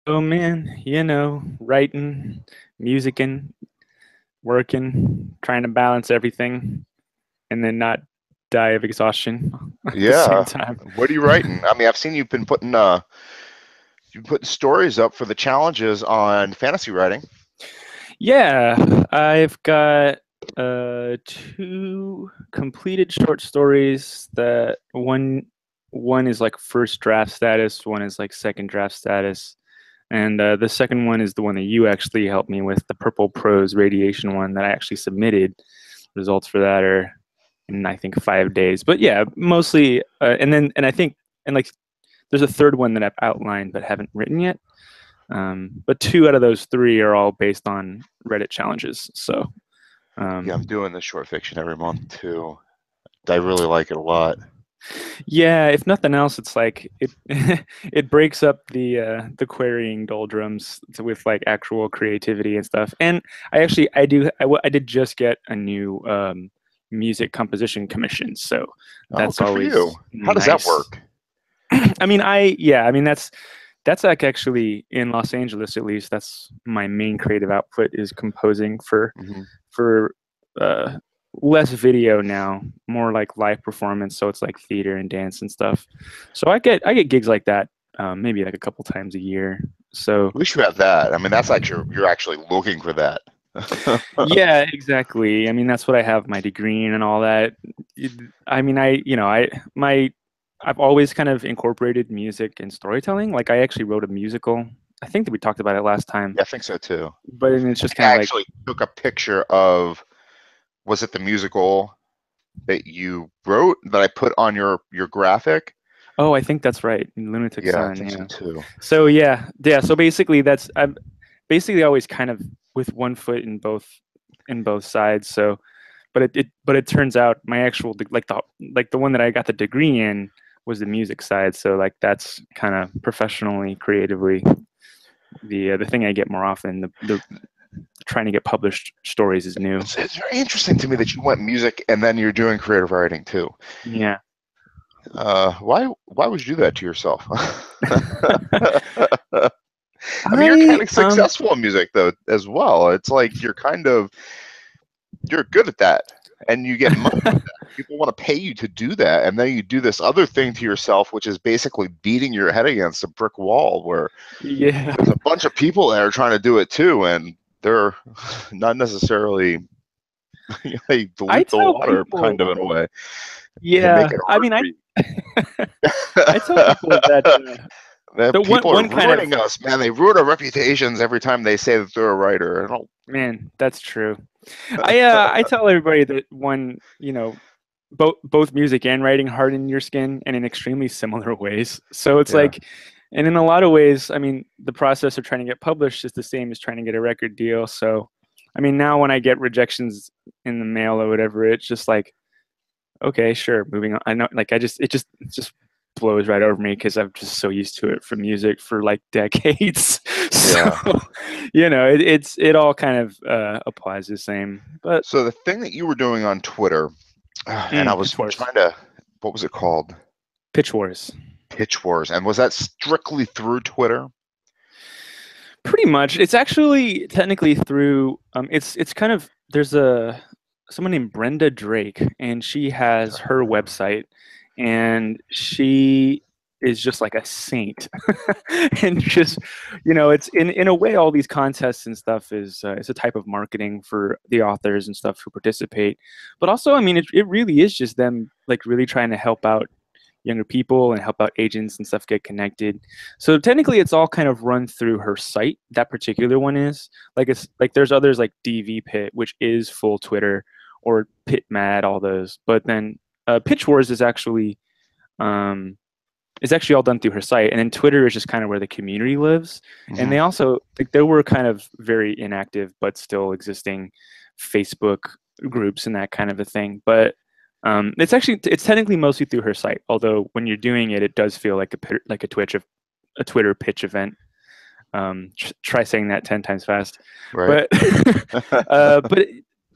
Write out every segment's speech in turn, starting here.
Oh man, writing, musicking, working, trying to balance everything and then not die of exhaustion at the same Yeah. time. What are you writing? I mean, I've seen you've been putting stories up for the challenges on fantasy writing. Yeah, I've got two completed short stories that one is like first draft status, one is like second draft status. And the second one is the one that you actually helped me with, the Purple Prose Radiation one that I actually submitted. Results for that are in I think 5 days. But yeah, mostly, and I think and like there's a third one that I've outlined but haven't written yet. But two out of those three are all based on Reddit challenges. So Yeah, I'm um, doing this short fiction every month too. I really like it a lot. yeah, if nothing else, it's like it it breaks up the querying doldrums with like actual creativity and stuff. And I did just get a new music composition commission, so Oh, that's good for you. always How does that nice. work? I mean that's like actually in Los Angeles at least. That's my main creative output is composing Hmm. for uh, less video now, more like live performance. So it's like theater and dance and stuff. So I get gigs like that maybe like a couple times a year. So At least you have that. I mean, that's actually you're actually looking for that. yeah, exactly. I mean that's what I have my degree in and all that. It- I mean I've always kind of incorporated music and storytelling. Like I actually wrote a musical. I think that we talked about it last time, Yeah, I think so too. but it's just I kind of like, actually took a picture of, was it the musical that you wrote that I put on your graphic? oh, I think that's right, Lunatic Yeah, I Sun. think so Yeah. too. So yeah. So basically, I'm basically always kind of with one foot in both sides. So, but it turns out my actual like the one that I got the degree in was the music side. So like that's kind of professionally, creatively the thing I get more often. The trying to get published stories is new. It's very interesting to me that you went music and then you're doing creative writing too. Yeah. Why would you do that to yourself? I mean, you're kind I of successful in music though as well. It's like you're good at that, and you get money with that. People want to pay you to do that, and then you do this other thing to yourself, which is basically beating your head against a brick wall where yeah. there's a bunch of people that are trying to do it too, and they're not necessarily they I dilute the tell water people, kind of in a way. They make yeah. it I hard mean, for you. I tell people that That the people are one kind of ruining us, man. They ruin our reputations every time they say that they're a writer. I don't. man, that's true. I tell everybody that one, both music and writing harden your skin and in extremely similar ways. So it's Yeah. like, and in a lot of ways, I mean, the process of trying to get published is the same as trying to get a record deal. So, I mean, now when I get rejections in the mail or whatever, it's just like, okay, sure, moving on. I know, like, it just blows right over me because I'm just so used to it from music for like decades. So, Yeah. it all kind of applies the same. But So the thing that you were doing on Twitter, and I was Pitch Wars, trying to, what was it called? Pitch Wars, Pitch Wars. And was that strictly through Twitter? pretty much. It's actually technically through. It's kind of there's a someone named Brenda Drake, and she has her website, and she is just like a saint and just it's in a way all these contests and stuff is it's a type of marketing for the authors and stuff who participate, but also I mean it really is just them like really trying to help out younger people and help out agents and stuff get connected. So technically it's all kind of run through her site. That particular one is like it's like there's others like DV Pit, which is full Twitter, or Pit Mad, all those. But then Pitch Wars um is actually all done through her site. And then Twitter is just kind of where the community lives. And Hmm. they also like there were kind of very inactive but still existing Facebook groups and that kind of a thing. But it's technically mostly through her site. Although when you're doing it, it does feel like a Twitter pitch event. Try saying that 10 times fast, Right. but uh, but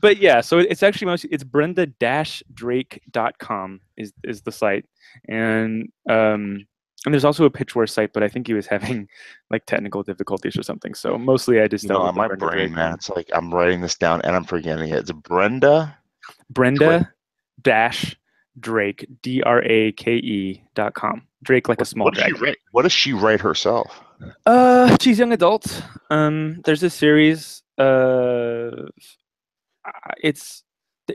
but yeah. So it's actually mostly it's Brenda-Drake.com is the site, and And there's also a pitch war site, but I think he was having like technical difficulties or something. So mostly I just dealt with On the my Brenda brain, Drake man, one. it's like I'm writing this down and I'm forgetting it. It's Brenda Drake. Brenda dash Drake DRAKE.com. Drake like a small What does she dragon. write? What does she write herself? She's young adult. There's a series. It's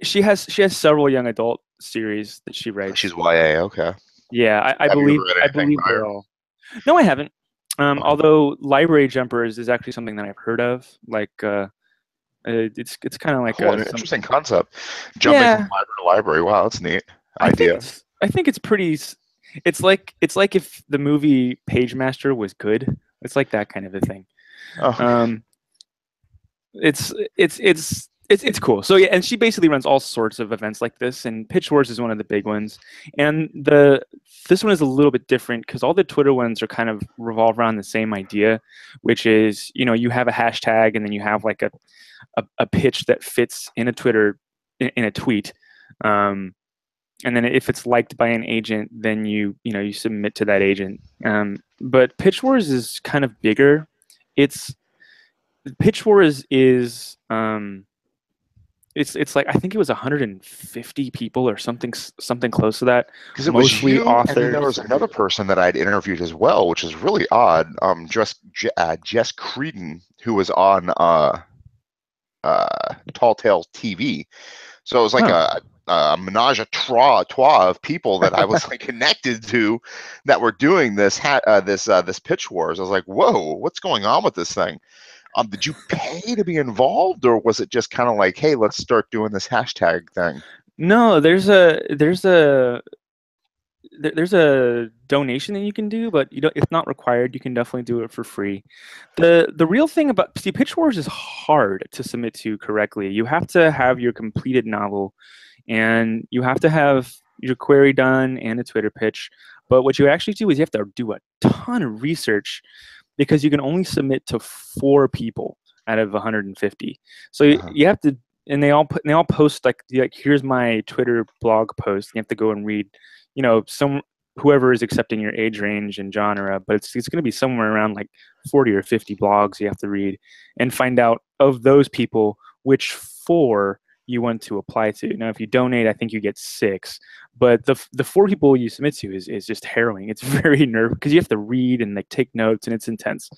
she has several young adult series that she She's writes. YA. Okay. Yeah, I Have you believe ever read I anything believe by they're her? all. No, I haven't. Okay. Although library jumpers is actually something that I've heard of. Like, it's kind of like Cool. An some. interesting concept. Jumping from Yeah, library to library. Wow, that's neat. Idea. I think it's pretty. It's like if the movie Page Master was good. It's like that kind of a thing. Oh, okay. Um, it's cool. So yeah, and she basically runs all sorts of events like this, and Pitch Wars is one of the big ones. And this one is a little bit different because all the Twitter ones are kind of revolve around the same idea, which is you have a hashtag and then you have like a pitch that fits in a Twitter in a tweet. And then if it's liked by an agent, then you submit to that agent. But Pitch Wars is kind of bigger. It's Pitch Wars is it's like I think it was 150 people or something close to that, Because it was mostly you, and then there authors. was another person that I'd interviewed as well, which is really odd. Jess Creedon, who was on Tall Tales TV. So it was like Oh, a menage a trois of people that I was like connected to that were doing this pitch wars. I was like, whoa, what's going on with this thing? Did you pay to be involved, or was it just kind of like, hey, let's start doing this hashtag thing? no, there's a donation that you can do, but it's not required. You can definitely do it for free. The real thing about Pitch Wars is hard to submit to correctly. You have to have your completed novel, and you have to have your query done and a Twitter pitch. But what you actually do is you have to do a ton of research because you can only submit to 4 people out of 150. So Uh-huh. you have to, and they all post like here's my Twitter blog post. You have to go and read, some whoever is accepting your age range and genre, but it's going to be somewhere around like 40 or 50 blogs you have to read and find out of those people which 4 you want to apply to. Now, if you donate, I think you get 6, but the 4 people you submit to is just harrowing. It's very nerve because you have to read and like take notes, and it's intense.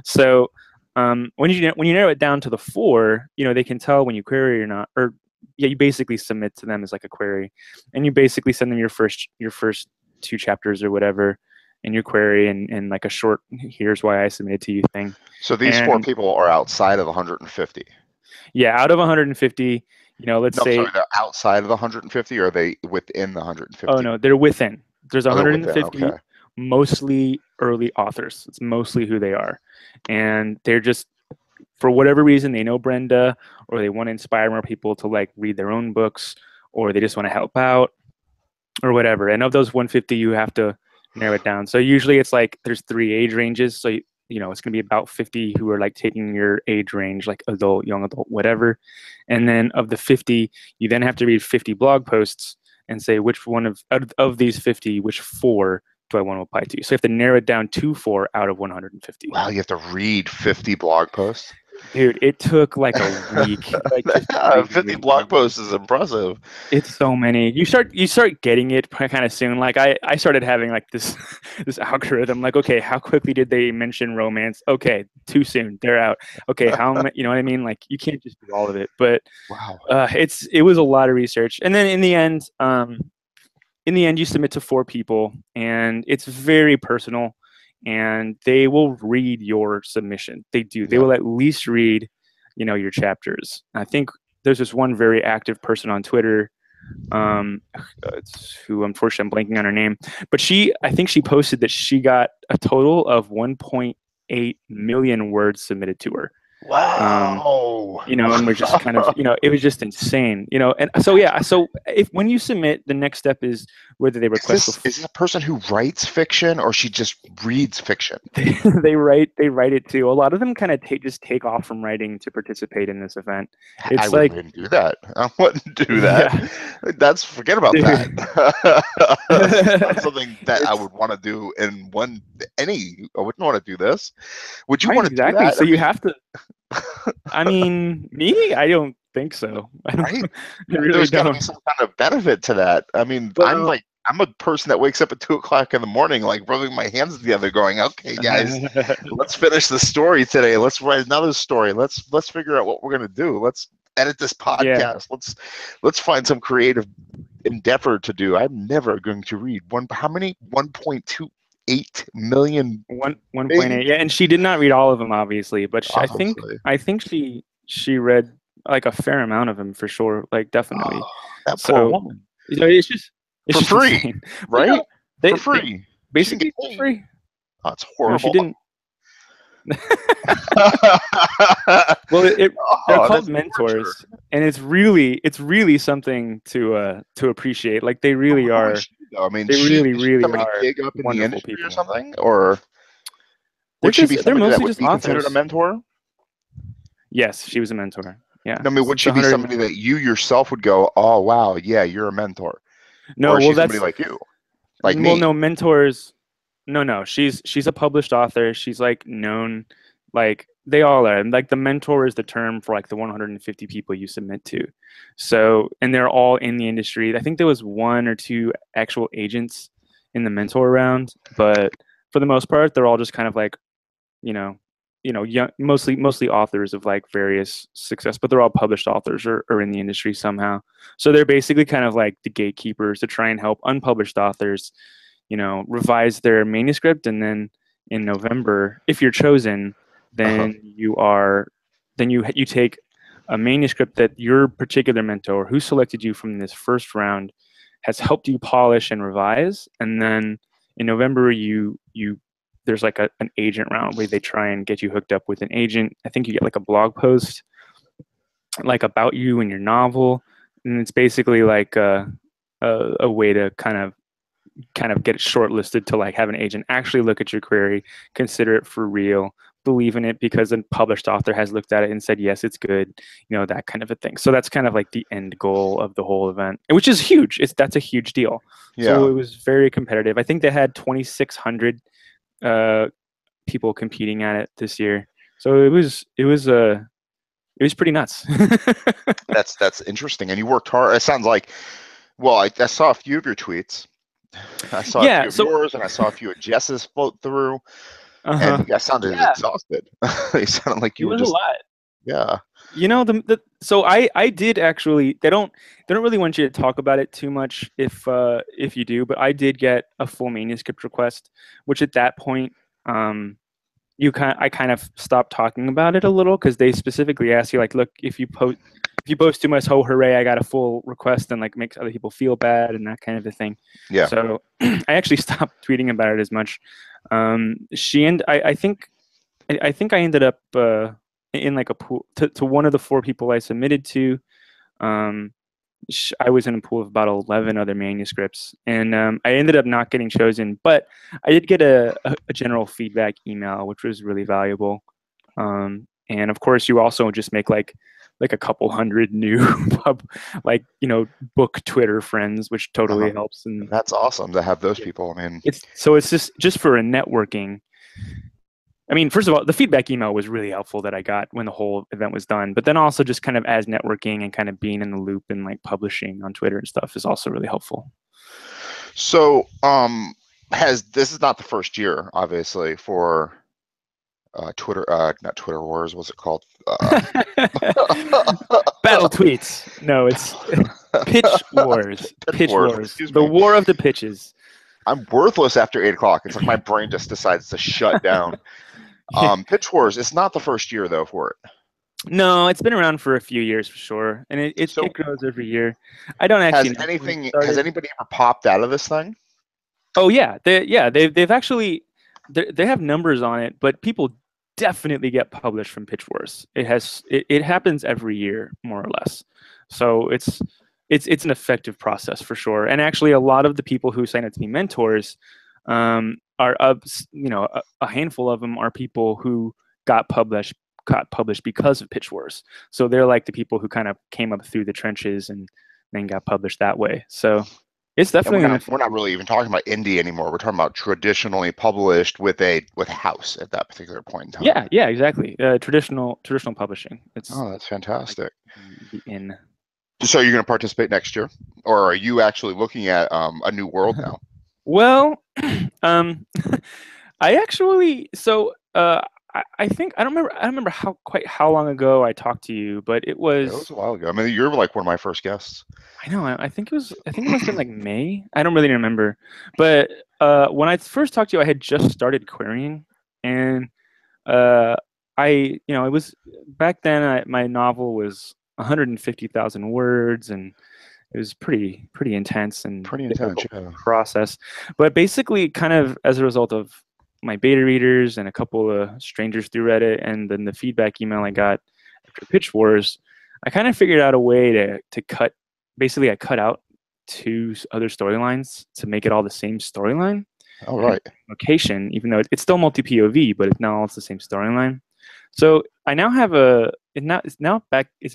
So when you narrow it down to the 4, they can tell when you query or not, or yeah, you basically submit to them as like a query, and you basically send them your first 2 chapters or whatever in your query, and like a short here's why I submitted to you thing. So these 4 And people are outside of the 150. yeah, out of 150, let's No, I'm say, sorry, they're outside of the 150, or are they within the oh 150? no, they're within. There's Oh, they're within. 150, Okay. mostly early authors. It's mostly who they are, and they're just, for whatever reason, they know Brenda, or they want to inspire more people to like read their own books, or they just want to help out, or whatever. And of those 150, you have to narrow it down. So usually it's like there's 3 age ranges. So it's going to be about 50 who are like taking your age range, like adult, young adult, whatever. And then of the 50, you then have to read 50 blog posts and say which one of these 50, which 4 do I want to apply to. So you have to narrow it down to 4 out of 150. Wow, you have to read 50 blog posts. Dude, it took like a week, like just crazy 50 reading blog them. posts is impressive. It's so many. You start getting it kind of soon. Like I started having like this this algorithm. Like, okay, how quickly did they mention romance? Okay, too soon. They're out. Okay, you know what I mean? Like, you can't just do all of it. But Wow. it was a lot of research. And then in the end, you submit to 4 people, and it's very personal. And they will read your submission. They do. They Yeah. will at least read, your chapters. I think there's this one very active person on Twitter, who unfortunately I'm blanking on her name, but I think she posted that she got a total of 1.8 million words submitted to her. Wow. And we're just kind of, it was just insane, and so yeah, so if when you submit, the next step is whether they Is request this is this a person who writes fiction or she just reads fiction? they write it too. A lot of them kind of just take off from writing to participate in this event. I It's like, wouldn't do that. I wouldn't do that. yeah, That's forget about that. dude. That's not something that I It's would want to do in one any. I wouldn't want to do this. Would you right, want to do exactly. that? So I you mean, have to. I mean, me, I don't think so. I don't. right? I really There's got to be don't. some kind of benefit to that. I mean, Well, I'm a person that wakes up at 2 o'clock in the morning, like rubbing my hands together, going, "Okay, guys, let's finish the story today. Let's write another story. Let's figure out what we're gonna do. Let's edit this yeah, podcast. Let's find some creative endeavor to do. I'm never going to read one. How many? 1.28 million 1.8. things, Yeah, and she did not read all of them, obviously, but I think obviously. she read like a fair amount of them for sure, like definitely. Oh, that poor So woman. it's For just free, insane. But yeah, right? For they free. She didn't get basically for paid. free. Oh, it's No, she horrible. didn't. Well, they're Oh, called that's torture. mentors, and it's really something to appreciate. Like they But really who is are. she though? I mean, They really, is she really somebody are big up in the wonderful industry or people. something, or would she be They're somebody that mostly would just be considered a authors. mentor? Yes, she was a mentor. Yeah, I mean, would since she be 100. somebody that you yourself would go, "Oh wow, yeah, you're a mentor," or No, is well, she somebody that's like you, like well, me? no mentors. No. She's a published author. She's like known, like they all are. And like the mentor is the term for like the 150 people you submit to. So, and they're all in the industry. I think there was one or two actual agents in the mentor round, but for the most part, they're all just kind of like, you know, young, mostly authors of like various success, but they're all published authors or in the industry somehow. So they're basically kind of like the gatekeepers to try and help unpublished authors, revise their manuscript, and then in November, if you're chosen, Uh-huh. then you take a manuscript that your particular mentor who selected you from this first round has helped you polish and revise, and then in November you there's like an agent round where they try and get you hooked up with an agent. I think you get like a blog post like about you and your novel, and it's basically like a way to kind of get it shortlisted to like have an agent actually look at your query, consider it for real, believe in it because a published author has looked at it and said yes, it's good, that kind of a thing. So that's kind of like the end goal of the whole event, which is huge. That's a huge deal. So Yeah. it was very competitive. I think they had 2,600 uh, people competing at it this year. So it was pretty nuts. That's interesting. And you worked hard. It sounds like, well, I saw a few of your tweets. I saw a Yeah. few of So yours, and I saw a few of Jess's float through, and uh-huh. you guys sounded Yeah, exhausted. You sounded like it you were was a just, lot. yeah. So I did actually, they don't really want you to talk about it too much if you do, but I did get a full manuscript request, which at that point, um I kind of stopped talking about it a little because they specifically asked you like, look, if you post too much, oh hooray, I got a full request, and like makes other people feel bad and that kind of a thing. Yeah. So I actually stopped tweeting about it as much. She and I think I ended up in like a pool to one of the four people I submitted to. Um, I was in a pool of about 11 other manuscripts, and I ended up not getting chosen. But I did get a general feedback email, which was really valuable. And of course, you also just make like a couple hundred new book Twitter friends, which Uh-huh. totally helps. And That's awesome to have those people. I mean, it's just for a networking. I mean, first of all, the feedback email was really helpful that I got when the whole event was done. But then also just kind of as networking and kind of being in the loop and like publishing on Twitter and stuff is also really helpful. so has this is not the first year, obviously, for Twitter, not Twitter Wars, what's it called? Battle tweets. No, it's pitch wars. Pitch Pitch Wars, wars. excuse The me. war of the pitches. I'm worthless after 8 o'clock. It's like my brain just decides to shut down. Yeah. Pitch Wars, it's not the first year though for it. No, it's been around for a few years for sure, and it So grows every year. I don't actually know when it has started. anybody ever popped out of this thing? Oh yeah, they've actually they have numbers on it, but people definitely get published from Pitch Wars. It happens every year, more or less. So it's an effective process for sure. And actually, a lot of the people who sign up to be mentors are up. A handful of them are people who got published because of Pitch Wars. So they're like the people who kind of came up through the trenches and then got published that way. So it's And definitely we're not really even talking about indie anymore. We're talking about traditionally published with a house at that particular point in time. yeah, exactly. Traditional publishing. It's Oh, that's like fantastic. the in. So you're going to participate next year, or are you actually looking at a new world now? Well, um, I actually I think I don't remember how long ago I talked to you, but it It was was a while ago. I mean, you're like one of my first guests. I know I think it must have been like May. I don't really remember, but when I first talked to you, I had just started querying, and uh, it was back then. My novel was 150,000 words, and it was pretty intense and Pretty intense, difficult yeah. process. But basically, kind of as a result of my beta readers and a couple of strangers through Reddit, and then the feedback email I got after Pitch Wars, I kind of figured out a way to cut. Basically, I cut out two other storylines to make it all the same storyline All and right. location, even though it's still multi POV, but it's the same storyline. So I now have it's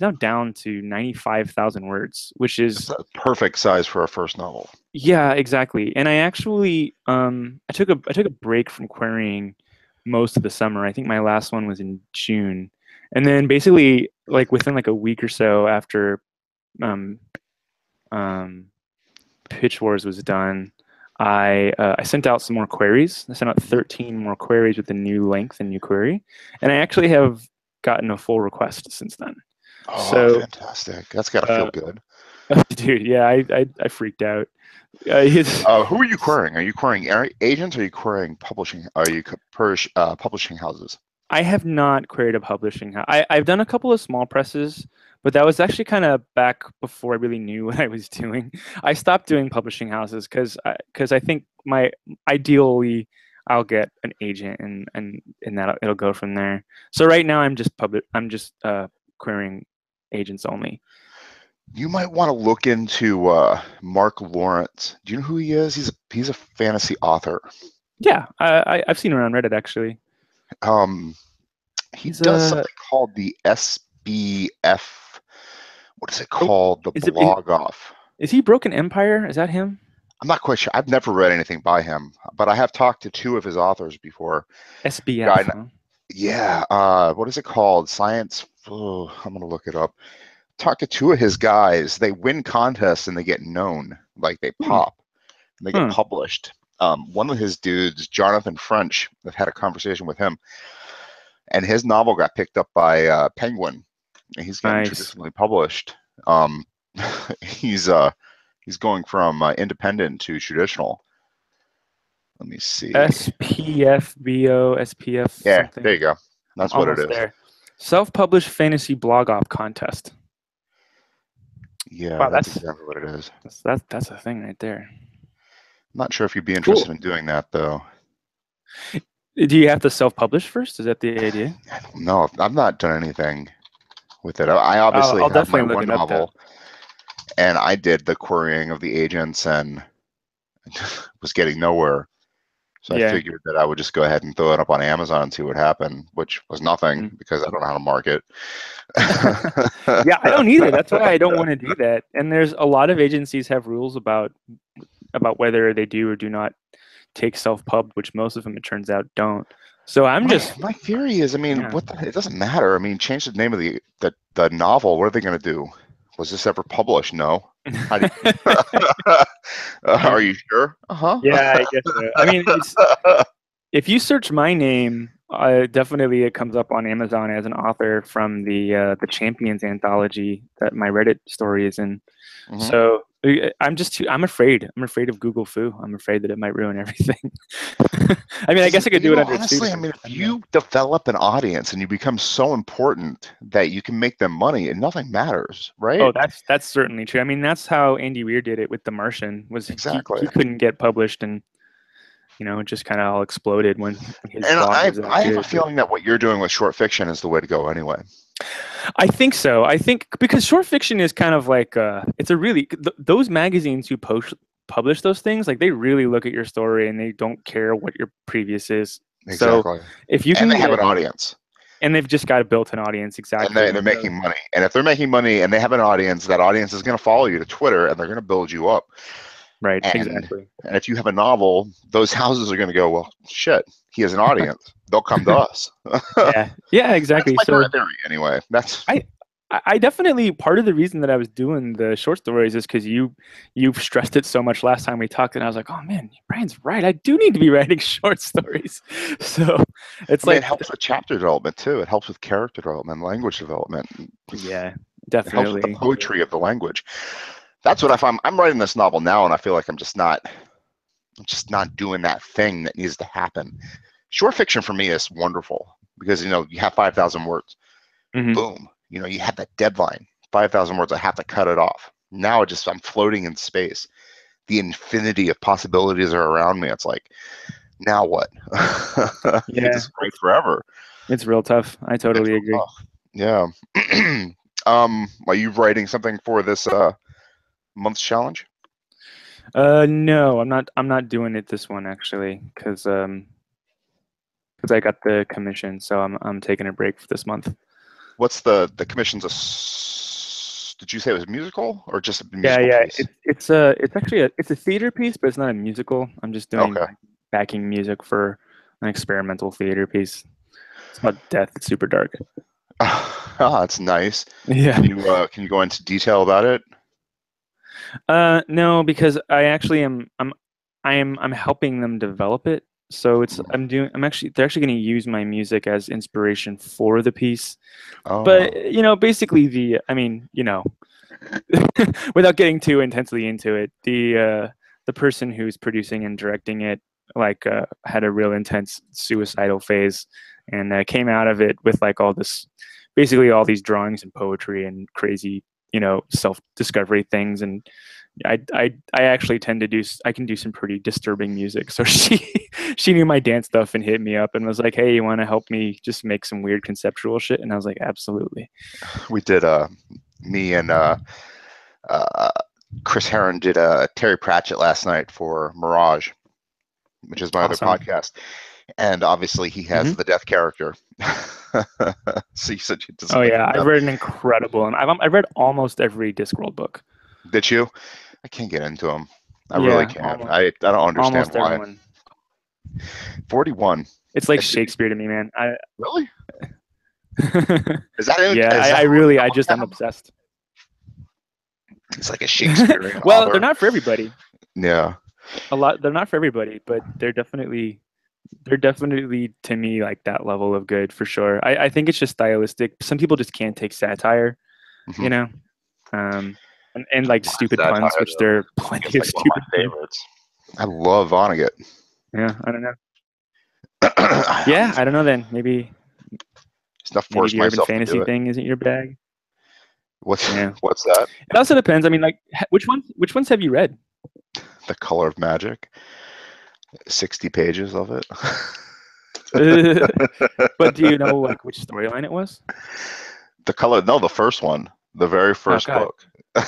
now down to 95,000 words, which It's is a perfect size for a first novel. yeah, exactly. And I actually I took a break from querying most of the summer. I think my last one was in June. And then basically like within like a week or so after um um Pitch Wars was done, I sent out some more queries. I sent out 13 more queries with a new length and new query, and I actually have gotten a full request since then. Oh, So, fantastic. That's got to feel uh, good. dude, yeah, I freaked out. Who are you querying? Are you querying agents? Or are you querying publishing? Are you publishing houses? I have not queried a publishing house. I've done a couple of small presses, but that was actually kind of back before I really knew what I was doing. I stopped doing publishing houses because I think my ideally I'll get an agent and that it'll go from there. So right now I'm just querying agents only. You might want to look into Mark Lawrence. Do you know who he is? He's a fantasy author. Yeah, I've seen around Reddit actually. Um, he He's does a something called the SBF. What is it oh, called? The is it blog off. is he Broken Empire? Is that him? I'm not quite sure. I've never read anything by him, but I have talked to two of his authors before. SBF, Guy, huh? yeah. What is it called? Science. Oh, I'm gonna look it up. Talk to two of his guys. They win contests and they get known. Like they Hmm. pop and they get Hmm. published. One of his dudes, Jonathan French, I've had a conversation with him, and his novel got picked up by Penguin, and he's getting Nice. traditionally published. Um, he's he's going from independent to traditional. Let me see. SPFBO, SPF Yeah, there something. you go. I'm That's what it almost is. there. Self-published fantasy blog op contest. Yeah, Wow, that's exactly what it is. that's a thing right there. I'm not sure if you'd be interested Cool. in doing that though. Do you have to self-publish first? Is that the idea? I don't know. I've not done anything with it. I obviously I'll have my definitely look one it up then. novel, and I did the querying of the agents and was getting nowhere. So I Yeah. figured that I would just go ahead and throw it up on Amazon and see what happened, which was nothing Mm. because I don't know how to market. Yeah, I don't either. That's why I don't want to do that. And there's a lot of agencies have rules about whether they do or do not take self-pub, which most of them it turns out don't. So I'm my just my theory is, I mean, yeah. it doesn't matter. I mean, change the name of the novel. What are they going to do? Was this ever published? No. How do are you sure? Yeah, I guess so. I mean, it's Uh-huh. if you search my name, definitely it comes up on Amazon as an author from the Champions anthology that my Reddit story is in. Mhm. So I'm afraid. I'm afraid of Google Foo. I'm afraid that it might ruin everything. I mean, I guess I could do it under a Honestly, I pseudonym. mean, if I don't know. you develop an audience and you become so important that you can make them money and nothing matters, Oh, right? that's certainly true. I mean, that's how Andy Weir did it with The Martian. Was he Exactly. couldn't get published, and You know, it just kind of all exploded when his And blog I was that I have a good. But feeling that what you're doing with short fiction is the way to go anyway. I think so. I think because short fiction is kind of like it's a really those magazines who publish those things, like they really look at your story and they don't care what your previous is. So Exactly. if you And can they have get an audience. and they've just got a built-in audience And exactly. they're So making money. And if they're making money and they have an audience, that audience is going to follow you to Twitter and they're going to build you up. right, And exactly. and if you have a novel, those houses are going to go, well, shit, he has an audience. They'll come to us. Yeah, yeah, That's exactly. my So current theory, anyway. That's I I definitely part of the reason that I was doing the short stories is because you've stressed it so much last time we talked, and I was like, oh man, Brian's right. I do need to be writing short stories. So I it's mean, it like, helps with chapter development too. It helps with character development, language development. yeah, It helps with the definitely. poetry of the language. That's what I find. I'm writing this novel now, and I feel like I'm just not doing that thing that needs to happen. Short fiction for me is wonderful because you have 5,000 words. Hmm. Boom. You have that deadline. 5,000 words. I have to cut it off. Now I'm floating in space. The infinity of possibilities are around me. It's like, now what? You could Yeah, just write forever. it's real tough. I It's totally real agree. tough. Yeah. Are you writing something for this month's challenge? No, I'm not doing it this one actually, because I got the commission, so I'm taking a break for this month. What's the commission's did you say it was musical or just a Yeah, musical yeah. piece? It's actually a theater piece, but it's not a musical. I'm just doing Okay. backing music for an experimental theater piece. It's about death. It's super dark. That's nice. Yeah. Can you go into detail about it? No, because I actually I'm helping them develop it. So they're actually going to use my music as inspiration for the piece. But Oh, basically without getting too intensely into it, the person who's producing and directing it had a real intense suicidal phase, and came out of it with like basically all these drawings and poetry and crazy self discovery things. And I actually I can do some pretty disturbing music. So she knew my dance stuff and hit me up and was like, hey, you want to help me just make some weird conceptual shit? And I was like, absolutely. we did. Me and uh, Chris Heron did Terry Pratchett last night for Mirage, which is my other Awesome. podcast, and obviously he has Hmm. the death character. So you said you did Oh something yeah, for I've death. read an incredible, and I've read almost every Discworld book. Did you? I can't get into him. I really Yeah, can't. I don't understand almost why. everyone. 41. It's like It's, Shakespeare to me, man. really? Is that is Yeah, that I how much really, you I look just at am him? obsessed. He's like a Shakespearean Well, they're author. not for everybody. Yeah. They're not for everybody, but they're definitely to me like that level of good for sure. I think it's just stylistic. Some people just can't take satire, you Hmm. know, um, and like Why stupid puns, satire which though? there are I think plenty it's of like one of stupid my puns. favorites. I love Vonnegut. Yeah, I don't know. I Yeah, just I don't know then. not Maybe forced the urban myself to do fantasy it. thing isn't your bag. What's Yeah. what's that? It also depends. I mean, like, which ones have you read? The Color of Magic. 60 pages of it. But do you know like which storyline it was? The color, no, the first one, the very Oh first God. book.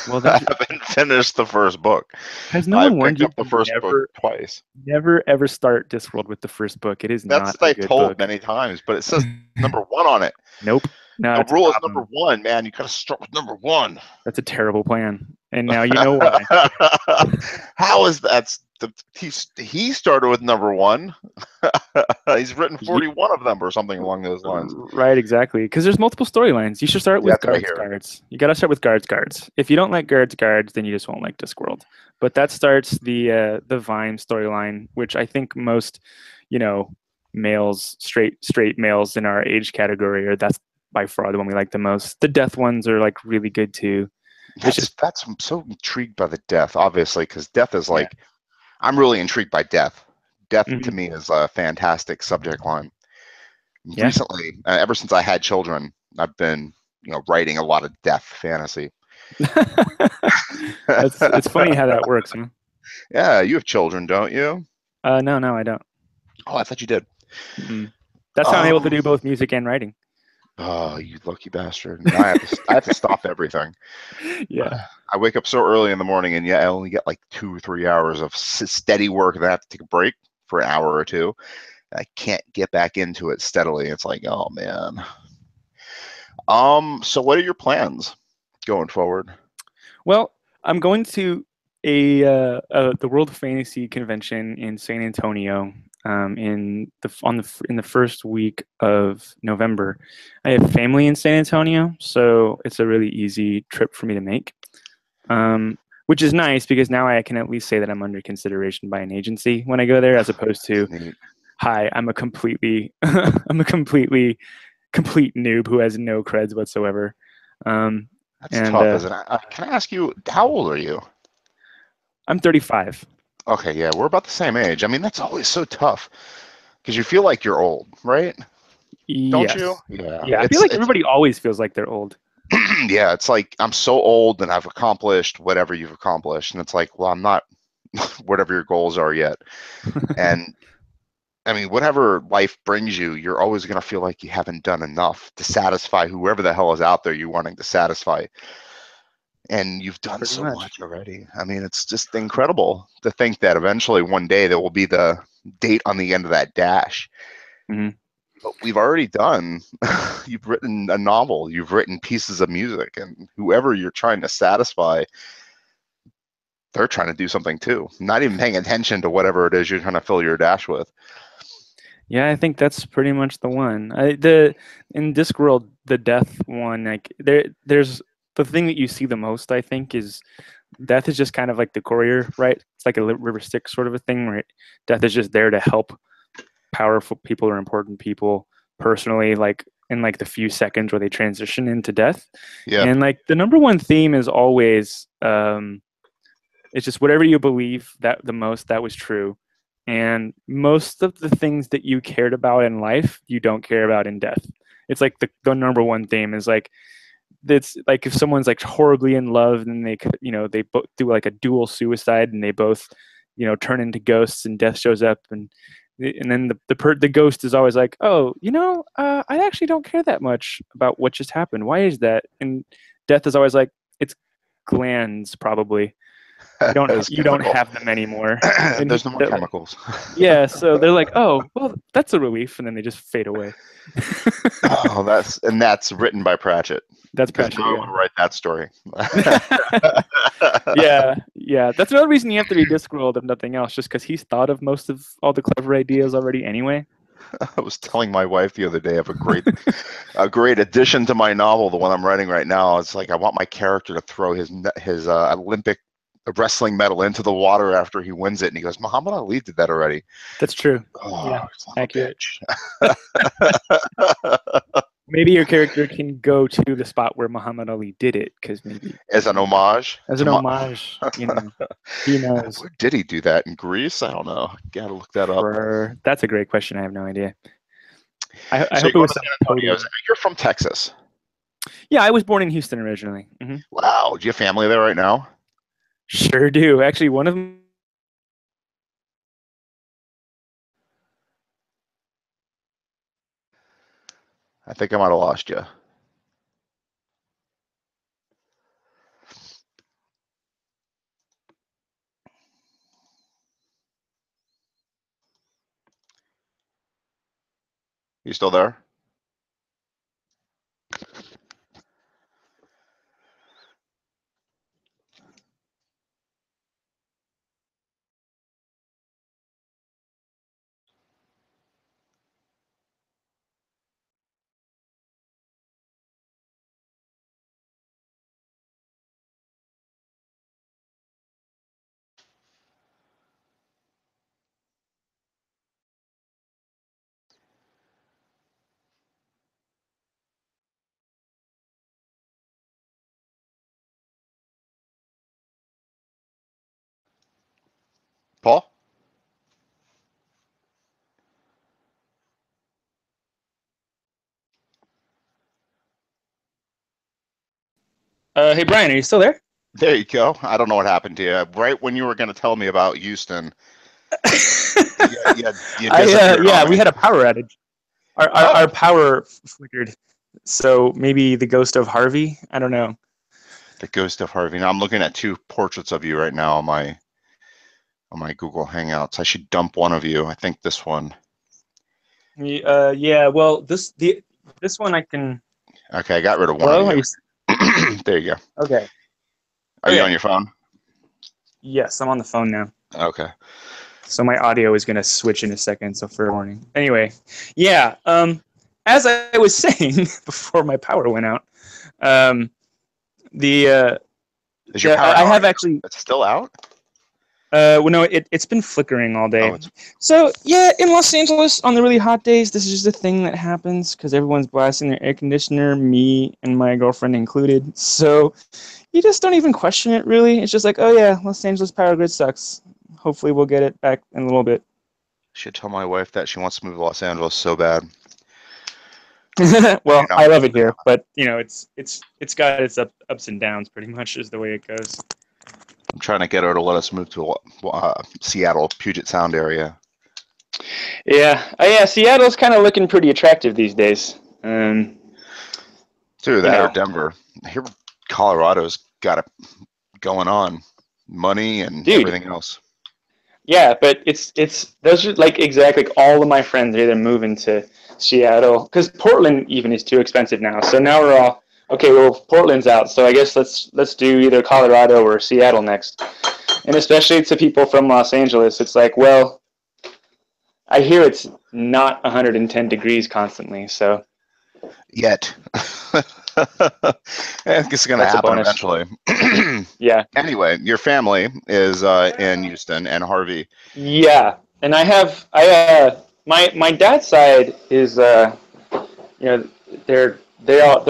Well, then I haven't finished the first book. has no I one warned picked you up the to first book twice. never ever start Discworld with the first book? It is That's not what a I've good told book. many times, but it says number one on it. Nope. No, The that's a rule is number problem. one, man. You got to start with number one. That's a terrible plan. And now you know why. How is that? He started with number one. He's written Ye- 41 of them or something along those lines. Right, exactly. Because there's multiple storylines. You should start Yeah, with that's what I guards, hear. guards. You got to start with guards, guards. If you don't like guards, guards, then you just won't like Discworld. But that starts the Vime storyline, which I think most, you know, males, straight males in our age category, or that's by far the one we like the most. The death ones are like really good too. It's just That's I'm so intrigued by the death, obviously, because death is yeah. like I'm really intrigued by death. Death to Hmm. me is a fantastic subject line. Yeah. Recently, ever since I had children, I've been writing a lot of death fantasy. It's funny how that works, huh? Yeah, you have children, don't you? No, no, I don't. Oh, I thought you did. Mm-mm. That's how I'm able to Um, do both music and writing. oh, you lucky bastard! Now I have to stop everything. Yeah. I wake up so early in the morning, and yet I only get like 2 or 3 hours of steady work, and I have to take a break for an hour or two. I can't get back into it steadily. It's like, oh man. So what are your plans going forward? Well, I'm going to the World Fantasy Convention in San Antonio in the first week of November. I have family in San Antonio, so it's a really easy trip for me to make. Which is nice because now I can at least say that I'm under consideration by an agency when I go there, as opposed That's to, neat. hi, I'm a completely I'm a complete noob who has no creds whatsoever. Um, That's and tough, isn't it? Can I ask you, how old are you? I'm 35. Okay, yeah, we're about the same age. I mean, that's always so tough because you feel like you're old, right? Don't you? Yes. Yeah, Yeah, I feel like it's everybody always feels like they're old. yeah, it's like I'm so old and I've accomplished whatever you've accomplished, and it's like, well, I'm not whatever your goals are yet. And I mean, whatever life brings you, you're always going to feel like you haven't done enough to satisfy whoever the hell is out there you're wanting to satisfy. And you've done Pretty so much. much already. I mean, it's just incredible to think that eventually one day there will be the date on the end of that dash. Hmm. But we've already done, you've written a novel, you've written pieces of music, and whoever you're trying to satisfy, they're trying to do something too. Not even paying attention to whatever it is you're trying to fill your dash with. Yeah, I think that's pretty much the one. The in Discworld, the death one, like there's the thing that you see the most, I think, is death is just kind of like the courier, right? It's like a river Styx sort of a thing, right? Death is just there to help powerful people or important people personally, like in like the few seconds where they transition into death. Yeah, And like the number one theme is always it's just whatever you believe that the most that was true. And most of the things that you cared about in life, you don't care about in death. It's like the number one theme is like it's like if someone's like horribly in love and they both do like a dual suicide and they both turn into ghosts and death shows up and then the ghost is always like, oh, I actually don't care that much about what just happened. Why is that? And death is always like, it's glands probably. it's You don't chemical. have them anymore. And There's no more like, chemicals. yeah, so they're like, oh, well, that's a relief, and then they just fade away. Oh, that's written by Pratchett That's because Pratchett, now I yeah. want to write that story. Yeah, yeah. That's another reason you have to read Discworld, if nothing else, just because he's thought of most of all the clever ideas already anyway. I was telling my wife the other day of a great addition to my novel, the one I'm writing right now. It's like I want my character to throw his Olympic wrestling medal into the water after he wins it, and he goes, "Muhammad Ali did that already." That's true. Oh, Yeah, son of accurate. a Maybe your character can go to the spot where Muhammad Ali did it, because maybe, As an homage as to an my. homage, who knows? Where did he do that in Greece? I don't know. Gotta look that up. That's a great question. I have no idea. I So you're hope it going was to some San Antonio. totally. You're from Texas. Yeah, I was born in Houston originally. Wow. Do you have family there right now? Sure do. Actually, one of them. I think I might have lost you. You still there? Paul? Hey Brian, are you still there? There you go. I don't know what happened to you. Right when you were going to tell me about Houston. You disappeared on We me. had a power outage. Our Oh, power flickered. So maybe the ghost of Harvey. I don't know. the ghost of Harvey. Now I'm looking at two portraits of you right now on my Google Hangouts. I should dump one of you. I think this one. Yeah. Well, this one I can. Okay, I got rid of one of Hello. Are you. you There you go. okay? Are you on Okay. your phone? Yes, I'm on the phone now. Okay. So my audio is gonna switch in a second. So fair warning. Anyway, yeah. As I was saying before my power went out, um, the Is your power I out? have actually. It's still out? Well, no, it's been flickering all Oh, day. it's So yeah, in Los Angeles on the really hot days, this is just a thing that happens because everyone's blasting their air conditioner, me and my girlfriend included. So you just don't even question it really. It's just like, oh yeah, Los Angeles power grid sucks. Hopefully we'll get it back in a little bit. should tell my wife that she wants to move to Los Angeles so bad. You Well, know, I love it here, but you know, it's got its ups and downs pretty much is the way it goes. I'm trying to get her to let us move to Seattle, Puget Sound area. Yeah, yeah. Seattle's kind of looking pretty attractive these days. Dude, You that or know, Denver. Here, Colorado's got it going on, money and dude. everything else. Yeah, but it's those are like exactly like all of my friends are either moving to Seattle because Portland even is too expensive now. So now we're all okay. Well, Portland's out, so I guess let's do either Colorado or Seattle next. And especially to people from Los Angeles, it's like, well, I hear it's not 110 degrees constantly, so Yet. I think it's going to that's a happen bonus. eventually. Yeah, Anyway, your family is in Houston, and Harvey. yeah. And my dad's side is you know they're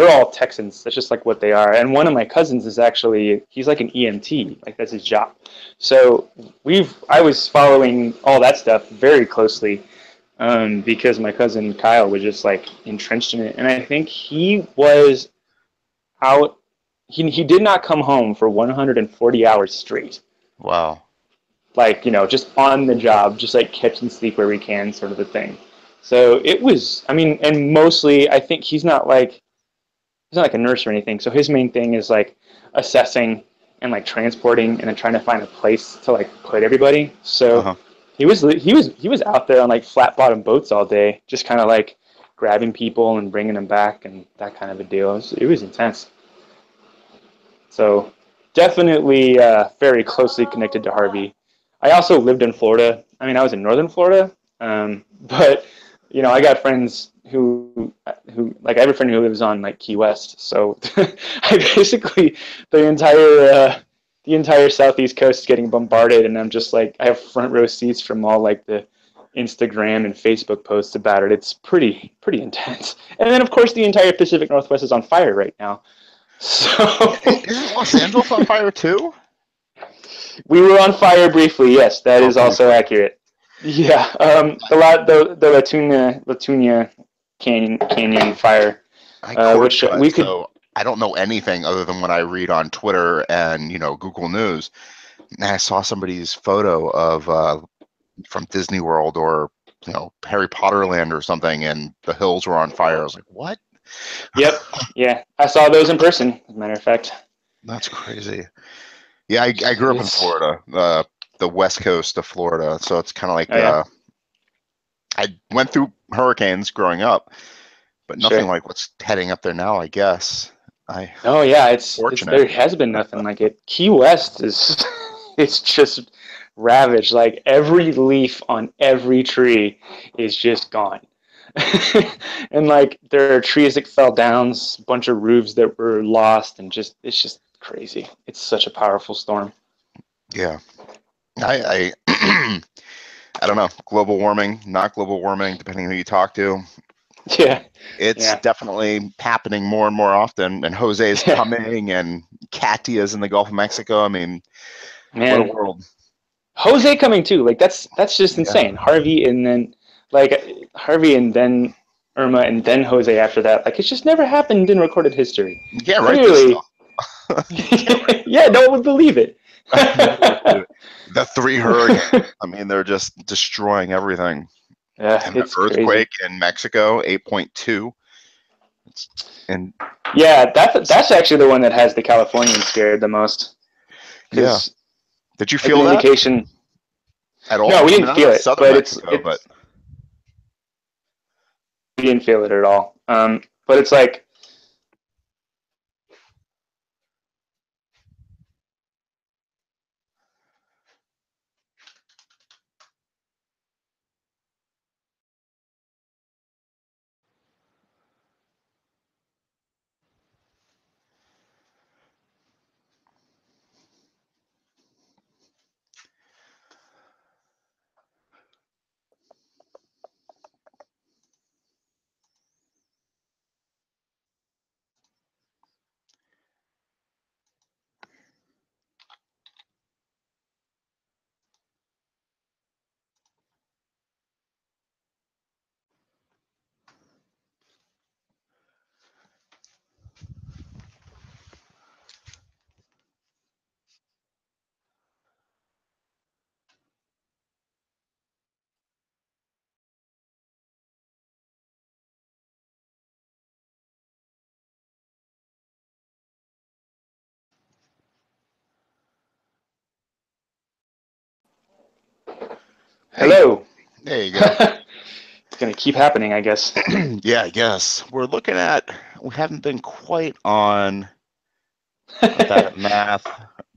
all Texans. That's just like what they are. And one of my cousins is actually he's like an EMT, like that's his job. So I was following all that stuff very closely because my cousin Kyle was just like entrenched in it, and I think he was out. He did not come home for 140 hours straight. Wow. Like just on the job, just like catch and sleep where we can, sort of a thing. So it was. I mean, and mostly I think he's not like a nurse or anything. So his main thing is like assessing and like transporting and then trying to find a place to like put everybody. So Uh-huh. he was out there on like flat bottom boats all day, just kind of like grabbing people and bringing them back and that kind of a deal. It was intense. So definitely very closely connected to Harvey. I also lived in Florida. I mean, I was in northern Florida, but I got friends who like I have a friend who lives on like Key West. So I basically the entire southeast coast is getting bombarded, and I'm just like I have front row seats from all like the Instagram and Facebook posts about it. It's pretty intense. And then of course the entire Pacific Northwest is on fire right now. So Isn't Los Angeles on fire too? we were on fire briefly. Yes, that Oh, is also briefly. accurate. Yeah, the Latunia Canyon fire, I cord which cut, we could. so I don't know anything other than what I read on Twitter and Google News. And I saw somebody's photo of from Disney World or Harry Potter Land or something, and the hills were on fire. I was like, what? Yep. Yeah, I saw those in person. As a matter of fact. That's crazy. Yeah, I grew up in It's. Florida, the west coast of Florida, so it's kind of like Oh yeah. I went through hurricanes growing up, but nothing Sure. like what's heading up there now, I guess. Oh yeah, it's Fortunate. there has been nothing like it. Key West is it's just ravaged. Like every leaf on every tree is just gone. And like there are trees that fell down, a bunch of roofs that were lost, and it's just crazy. It's such a powerful storm. Yeah. I I don't know. Global warming, not global warming, depending who you talk to. Yeah, It's yeah, definitely happening more and more often. And Jose's yeah. coming, and Katia's in the Gulf of Mexico. I mean, what a Man, world. Jose coming too. Like that's just Yeah. insane. Harvey and then Harvey and then Irma and then Jose after that. Like it's just never happened in recorded history. Yeah, right. This Clearly, stuff. Yeah, right. yeah, no one would believe it. The 3 hurricanes. I mean, they're just destroying everything. Yeah, And the it's earthquake crazy. in Mexico, 8.2. And Yeah, that's actually the one that has the Californians scared the most. yeah, Because did you as an feel that indication, at no, all? we I mean, didn't I know feel it, southern but it's Mexico, but it's we didn't feel it at all. But it's like, hey, hello. there you go. It's gonna keep happening, I guess. Yeah, I guess we're looking at. We haven't been quite on bad at math.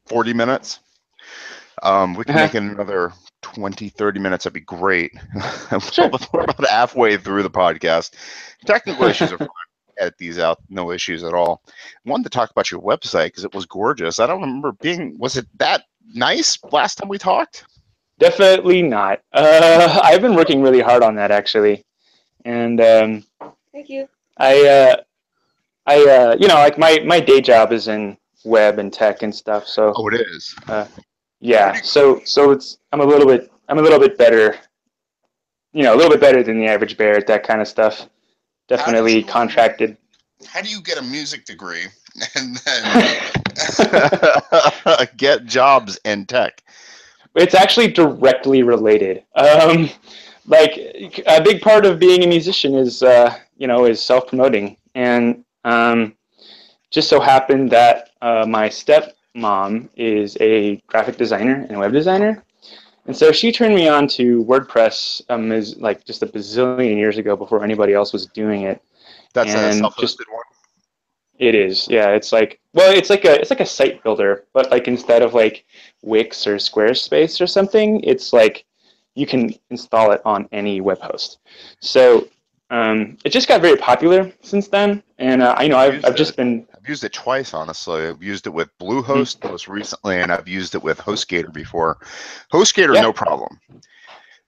40 minutes. We can make it another 20, 30 minutes. That'd be great. Sure. We're about halfway through the podcast. Technical issues are fine. Edit these out. No issues at all. I wanted to talk about your website because it was gorgeous. I don't remember being. Was it that nice last time we talked? Definitely not. I've been working really hard on that actually, and Thank you. like my day job is in web and tech and stuff. So Oh, it is. yeah, so it's I'm a little bit better, a little bit better than the average bear at that kind of stuff. How did Definitely you contracted. how do you get a music degree and then get jobs in tech? It's actually directly related. Like a big part of being a musician is self promoting, and just so happened that my stepmom is a graphic designer and web designer, and so she turned me on to WordPress is like just a bazillion years ago before anybody else was doing it, That's a and just self-hosted one. it is, yeah. It's like, well, it's like a site builder, but like instead of like Wix or Squarespace or something, it's like you can install it on any web host. So it just got very popular since then, and I know I've I've used it. just been. I've used it twice, honestly. I've used it with Mhm. Bluehost most recently, and I've used it with HostGator before. HostGator, no Yeah, problem.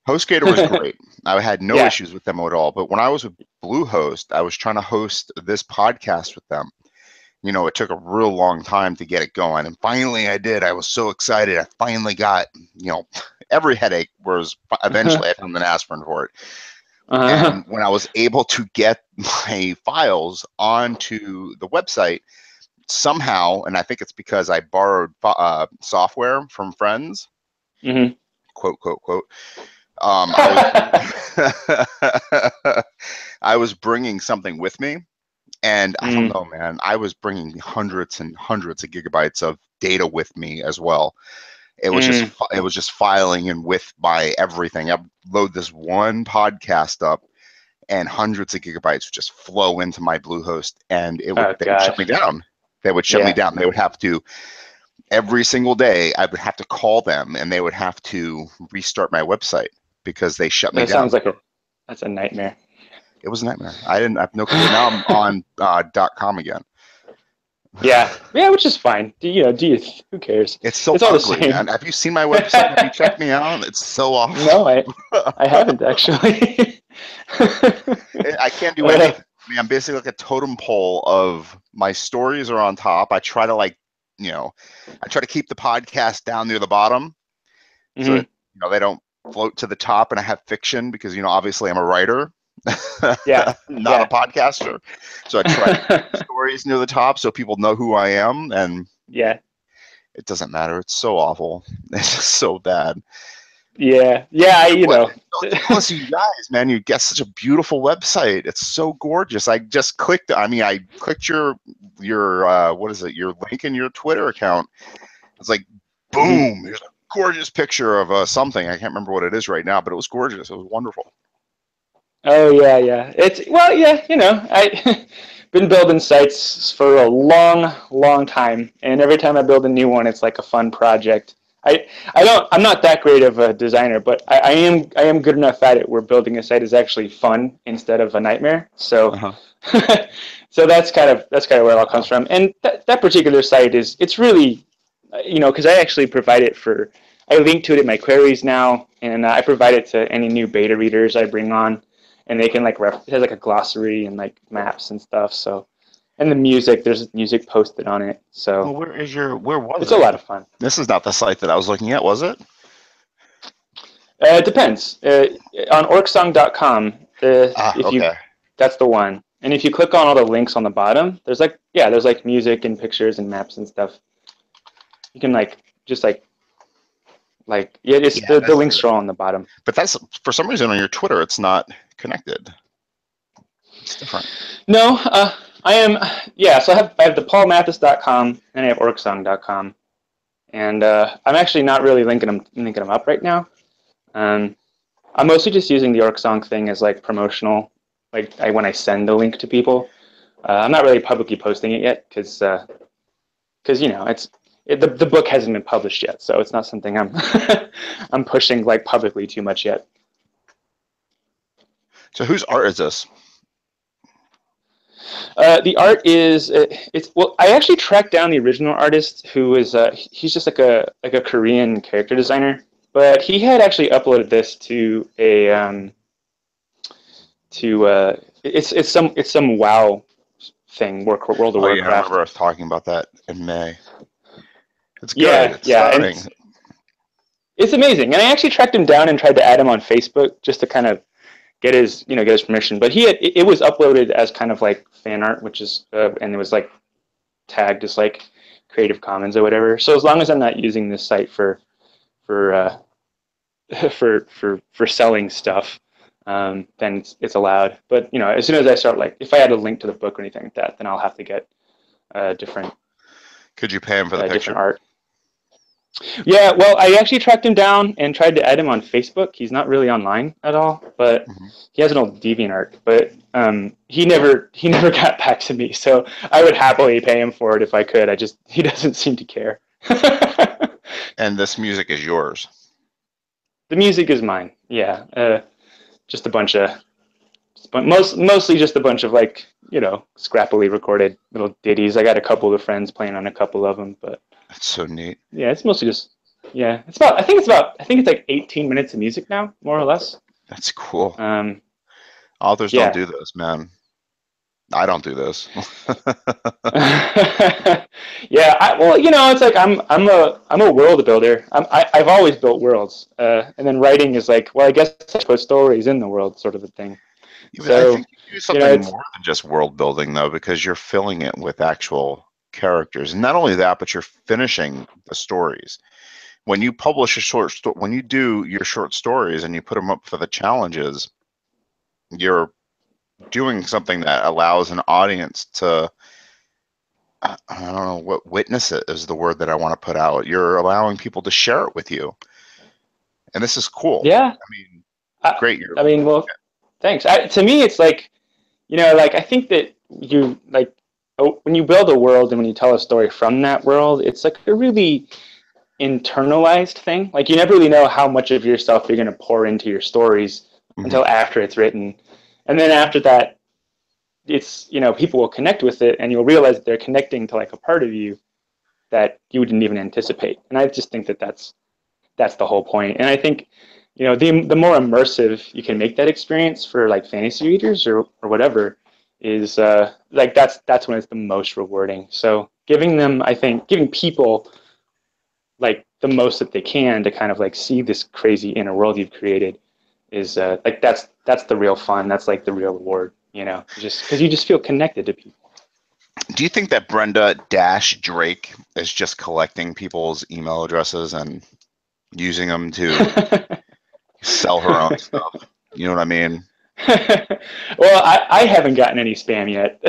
HostGator was great. I had no yeah. issues with them at all. But when I was with Bluehost, I was trying to host this podcast with them. It took a real long time to get it going. And finally I did. I was so excited. I finally got, every headache was eventually I found an aspirin for it. Uh-huh. And when I was able to get my files onto the website, somehow, and I think it's because I borrowed software from friends, Hmm. quote, quote, quote, I was I was bringing something with me. And I don't Mm, know, man. I was bringing hundreds and hundreds of gigabytes of data with me as well. mm. It was just filing in with my everything. I load this one podcast up, and hundreds of gigabytes would just flow into my Bluehost, and Oh they would shut me gosh. down. They would shut me Yeah. down. They would have to every single day. I would have to call them, and they would have to restart my website because they shut me That down. sounds like that's a nightmare. It was a nightmare. I didn't I have no clue. Now I'm on .com again. Yeah. Yeah, which is fine. Who cares? It's so It's all the ugly, same. man. Have you seen my website? Have you checked me out? It's so awful. No, I haven't actually. I can't do uh, anything. I mean, I'm basically like a totem pole of my stories are on top. I try to I try to keep the podcast down near the bottom so that mhm. they don't float to the top. And I have fiction because obviously I'm a writer, Yeah, not a yeah, podcaster. So I try to keep the stories near the top so people know who I am. And yeah. It doesn't matter. It's so awful. It's just so bad. Yeah, yeah, you What? know. So jealous of you guys, man. You get such a beautiful website. It's so gorgeous. I just clicked. I mean, I clicked your what is it? Your link in your Twitter account. It's like, Mhm. boom. Here's a gorgeous picture of something. I can't remember what it is right now, but it was gorgeous. It was wonderful. Oh yeah, yeah. It's well, yeah. You know, I been building sites for a long, long time, and every time I build a new one, it's like a fun project. I'm not that great of a designer, but I am good enough at it where building a site is actually fun instead of a nightmare. So, Uh-huh. so that's kind of where it all comes from. And that particular site it's really, you know, because I actually provide it for, I link to it in my queries now, and I provide it to any new beta readers I bring on, and they can like it has like a glossary and like maps and stuff. So, and the music, there's music posted on it. Well, So where was it's a it? lot of fun. This is not the site that I was looking at, was it? It depends. On orcsong.com, Ah, if you, okay. that's the one. And if you click on all the links on the bottom, there's like, yeah, there's like music and pictures and maps and stuff. You can like just yeah, it's Yeah, the links are all on the bottom. but that's for some reason on your Twitter, it's not connected. It's different. No, I am, yeah. So I have the paulmathis.com and I have orcsong.com, and I'm actually not really linking them up right now. Um, I'm mostly just using the Orcsong thing as like promotional, like when I send the link to people. I'm not really publicly posting it yet because you know the book hasn't been published yet, so it's not something I'm I'm pushing like publicly too much yet. So whose art is this? The art is it's well. I actually tracked down the original artist, who is he's just like a Korean character designer, but he had actually uploaded this to a it's some WoW thing, World of Oh yeah, I Warcraft. remember us talking about that in May. It's good. Yeah, It's yeah, and stunning. it's amazing. And I actually tracked him down and tried to add him on Facebook just to kind of get his permission. But it was uploaded as kind of like fan art, which is and it was like tagged as like Creative Commons or whatever. So as long as I'm not using this site for for selling stuff, then it's allowed. But you know, as soon as I start like if I add a link to the book or anything like that, then I'll have to get different Could you pay him for the different picture? art. Yeah, well, I actually tracked him down and tried to add him on Facebook. He's not really online at all, but Hmm. he has an old DeviantArt. But he never got back to me. So I would happily pay him for it if I could. He doesn't seem to care. And this music is yours. The music is mine. Yeah, just a bunch of mostly just a bunch of like you know scrappily recorded little ditties. I got a couple of friends playing on a couple of them, but That's so neat. yeah, it's mostly just yeah. I think it's like 18 minutes of music now, more or less. That's cool. Um, Authors don't yeah. do this, man. I don't do this. Yeah, well, you know, it's like I'm a world builder. I've always built worlds, and then writing is like, well, I guess I put stories in the world, sort of a thing. But I So, think you do you know, something it's more than just world building, though, because you're filling it with actual characters. And not only that, but you're finishing the stories. When you publish a when you do your short stories and you put them up for the challenges, you're doing something that allows an audience to, I don't know what witness it is the word that I want to put out. You're allowing people to share it with you. And this is cool. yeah. I mean, I, great. I mean, well, thanks. To me, it's like you know, like I think that you like when you build a world and when you tell a story from that world, it's like a really internalized thing. Like you never really know how much of yourself you're going to pour into your stories Mhm. until after it's written, and then after that, it's you know people will connect with it, and you'll realize that they're connecting to like a part of you that you didn't even anticipate. And I just think that that's the whole point. And I think you know the more immersive you can make that experience for like fantasy readers or whatever is like that's when it's the most rewarding. So giving them, I think, giving people like the most that they can to kind of like see this crazy inner world you've created is like that's the real fun. That's like the real reward, you know, just because you just feel connected to people. Do you think that Brenda Dash Drake is just collecting people's email addresses and using them to sell her own stuff? You know what I mean? Well, I haven't gotten any spam yet.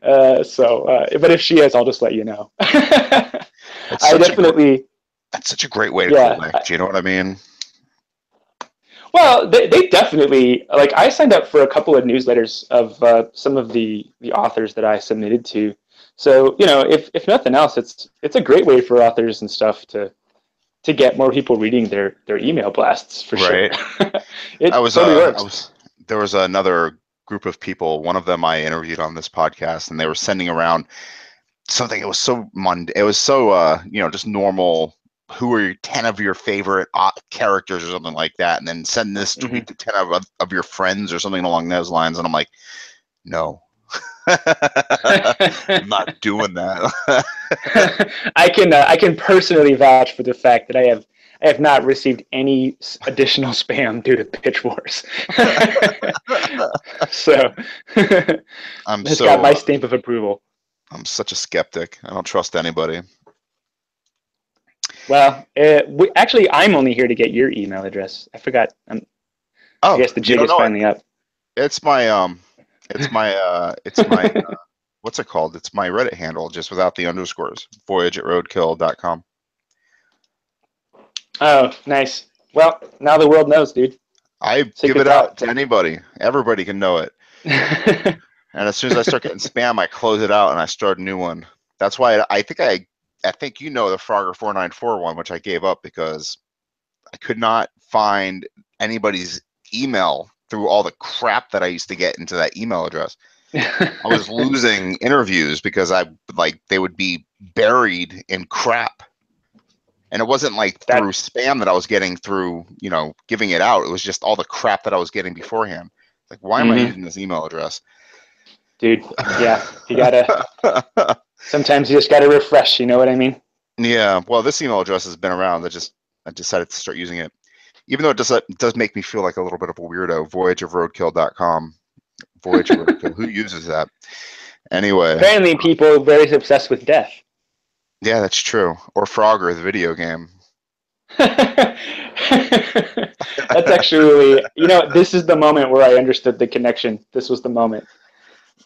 But if she is, I'll just let you know. It's I such definitely, that's such a great way to yeah. collect. You know what I mean? Well, they definitely, like, I signed up for a couple of newsletters of some of the authors that I submitted to. So, if nothing else, it's a great way for authors and stuff to get more people reading their email blasts for sure. Right. It totally works. There was another group of people. One of them I interviewed on this podcast, and they were sending around something. It was so it was so just normal. Who are 10 of your favorite characters or something like that, and then send this tweet to 10 of your friends or something along those lines. And I'm like, no. I'm not doing that. I can personally vouch for the fact that I have not received any additional spam due to Pitch Wars. So it's got my stamp of approval. I'm such a skeptic. I don't trust anybody. Well, actually, I'm only here to get your email address. I forgot. I guess the jig is finally up. It's my what's it called? It's my Reddit handle, just without the underscores. Voyage@roadkill.com. Oh, nice. Well, now the world knows, dude. I give it out to anybody. Everybody can know it. And as soon as I start getting spam, I close it out and I start a new one. That's why I think the Frogger 494 one, which I gave up because I could not find anybody's email through all the crap that I used to get into that email address. I was losing interviews because they would be buried in crap. And it wasn't like through spam that I was getting through, giving it out. It was just all the crap that I was getting beforehand. Like, why am I using this email address? Dude, yeah, you gotta, sometimes you just gotta refresh, you know what I mean? Yeah, well, this email address has been around. I decided to start using it. Even though it does make me feel like a little bit of a weirdo. Voyageofroadkill.com. Voyage of Roadkill. Who uses that? Anyway. Apparently people very obsessed with death. Yeah, that's true. Or Frogger, the video game. That's actually, this is the moment where I understood the connection. This was the moment.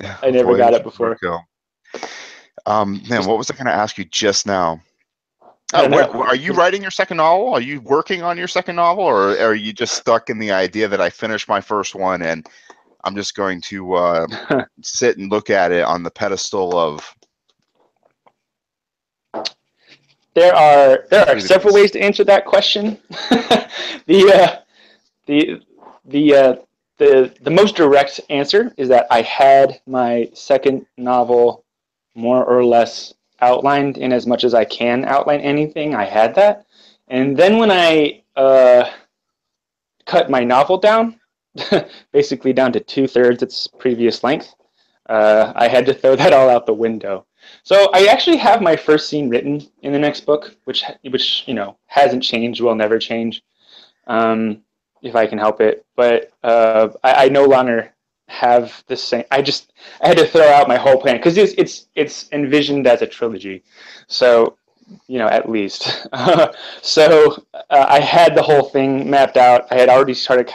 Yeah, I never got it before. Man, what was I going to ask you just now? Are you writing your second novel? Are you working on your second novel? Or are you just stuck in the idea that I finished my first one and I'm just going to sit and look at it on the pedestal of... There are several ways to answer that question. The most direct answer is that I had my second novel more or less outlined in as much as I can outline anything. I had that, and then when I cut my novel down, basically down to 2/3 its previous length, I had to throw that all out the window. So I actually have my first scene written in the next book, which hasn't changed, will never change, if I can help it. But I no longer have the same. I had to throw out my whole plan because it's envisioned as a trilogy, so at least. So I had the whole thing mapped out. I had already started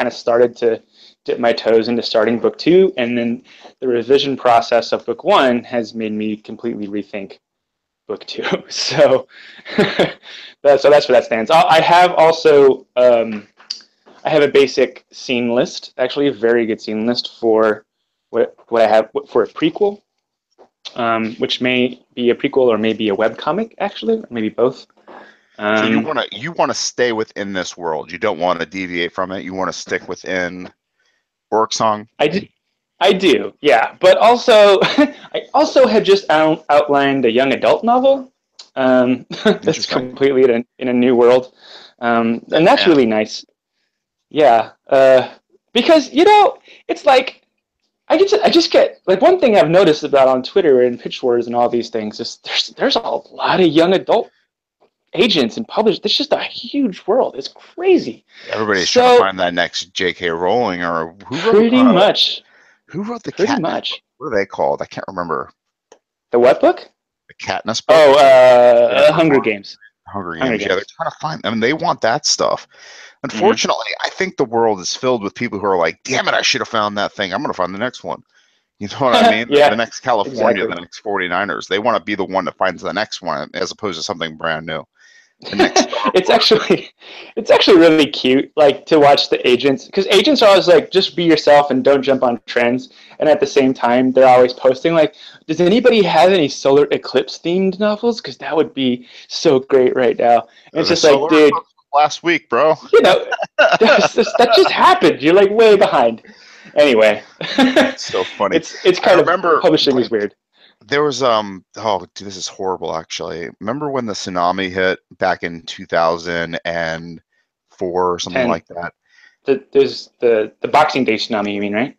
to dip my toes into starting book 2, and then the revision process of book 1 has made me completely rethink book 2. So that's where that stands. I have also I have a basic scene list, actually a very good scene list for what I have for a prequel, which may be a prequel or maybe a webcomic, actually, or maybe both. So you want to stay within this world. You don't want to deviate from it. You want to stick within Orc Song. I do, yeah. But also, I also had just outlined a young adult novel that's completely in a new world, and that's really nice. Yeah, because it's like I just get like one thing I've noticed about on Twitter and Pitch Wars and all these things is there's a lot of young adult agents and publishers. It's just a huge world. It's crazy. Everybody's trying to find that next J.K. Rowling or who wrote pretty much. Who wrote the pretty cat? Much. What are they called? I can't remember. The what book? The Katniss book. Oh, Yeah, Hunger Games. Hunger Hunger Games. Yeah, they're Games. trying to find. I mean, they want that stuff. Unfortunately, I think the world is filled with people who are like, "Damn it, I should have found that thing. I'm going to find the next one." You know what I mean? Yeah, The next California, exactly. the next 49ers. They want to be the one that finds the next one as opposed to something brand new. The next Star it's Wars. actually really cute, like to watch the agents, because agents are always like, just be yourself and don't jump on trends. And at the same time, they're always posting like, does anybody have any solar eclipse themed novels? Because that would be so great right now. And it's The just like, solar dude, eclipse last week, bro. you know, that just happened. You're like way behind. Anyway, It's so funny. it's I kind of remember publishing is like weird. there was oh dude, this is horrible actually. Remember when the tsunami hit back in 2004 or something 10. like that? There's the Boxing Day tsunami. You mean, right?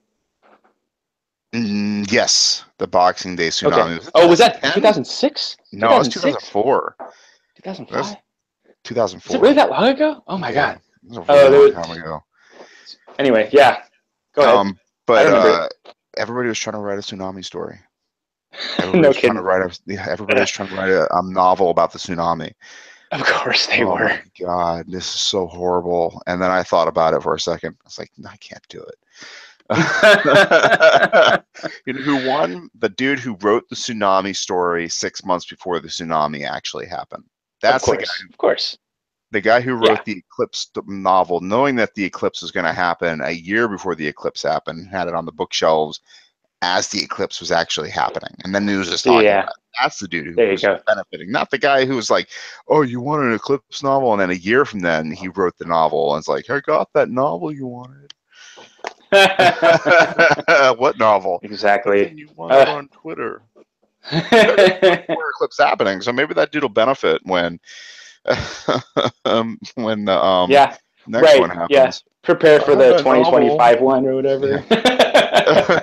Yes, the Boxing Day Okay. tsunami. Was it Oh, was that 2010? 2006? No, it was 2006? 2004. 2005? That's Is it really 2004. that long ago? Oh my Yeah, god. it was a Oh, really long time ago. anyway, yeah. Go ahead. I But remember it. everybody was trying to write a tsunami story. No kidding. Everybody was trying to write a novel about the tsunami. Of course they Oh were. my God, this is so horrible. And then I thought about it for a second. I was like, no, I can't do it. You know who won? The dude who wrote the tsunami story 6 months before the tsunami actually happened. Of That's course. Of course. the guy who Yeah. wrote the eclipse novel, knowing that the eclipse was going to happen a year before the eclipse happened, had it on the bookshelves as the eclipse was actually happening, and then he was just talking Yeah. about it. That's the dude who There you was go. benefiting, not the guy who was like, "Oh, you want an eclipse novel?" And then a year from then, he wrote the novel, and it's like, "I got that novel you wanted." What novel? The Exactly. thing you wanted on Twitter. Before eclipse happening, so maybe that dude will benefit when when the Yeah. next one Right. Yeah. happens. Prepare I for have the that novel. 2025 one or whatever. Yeah.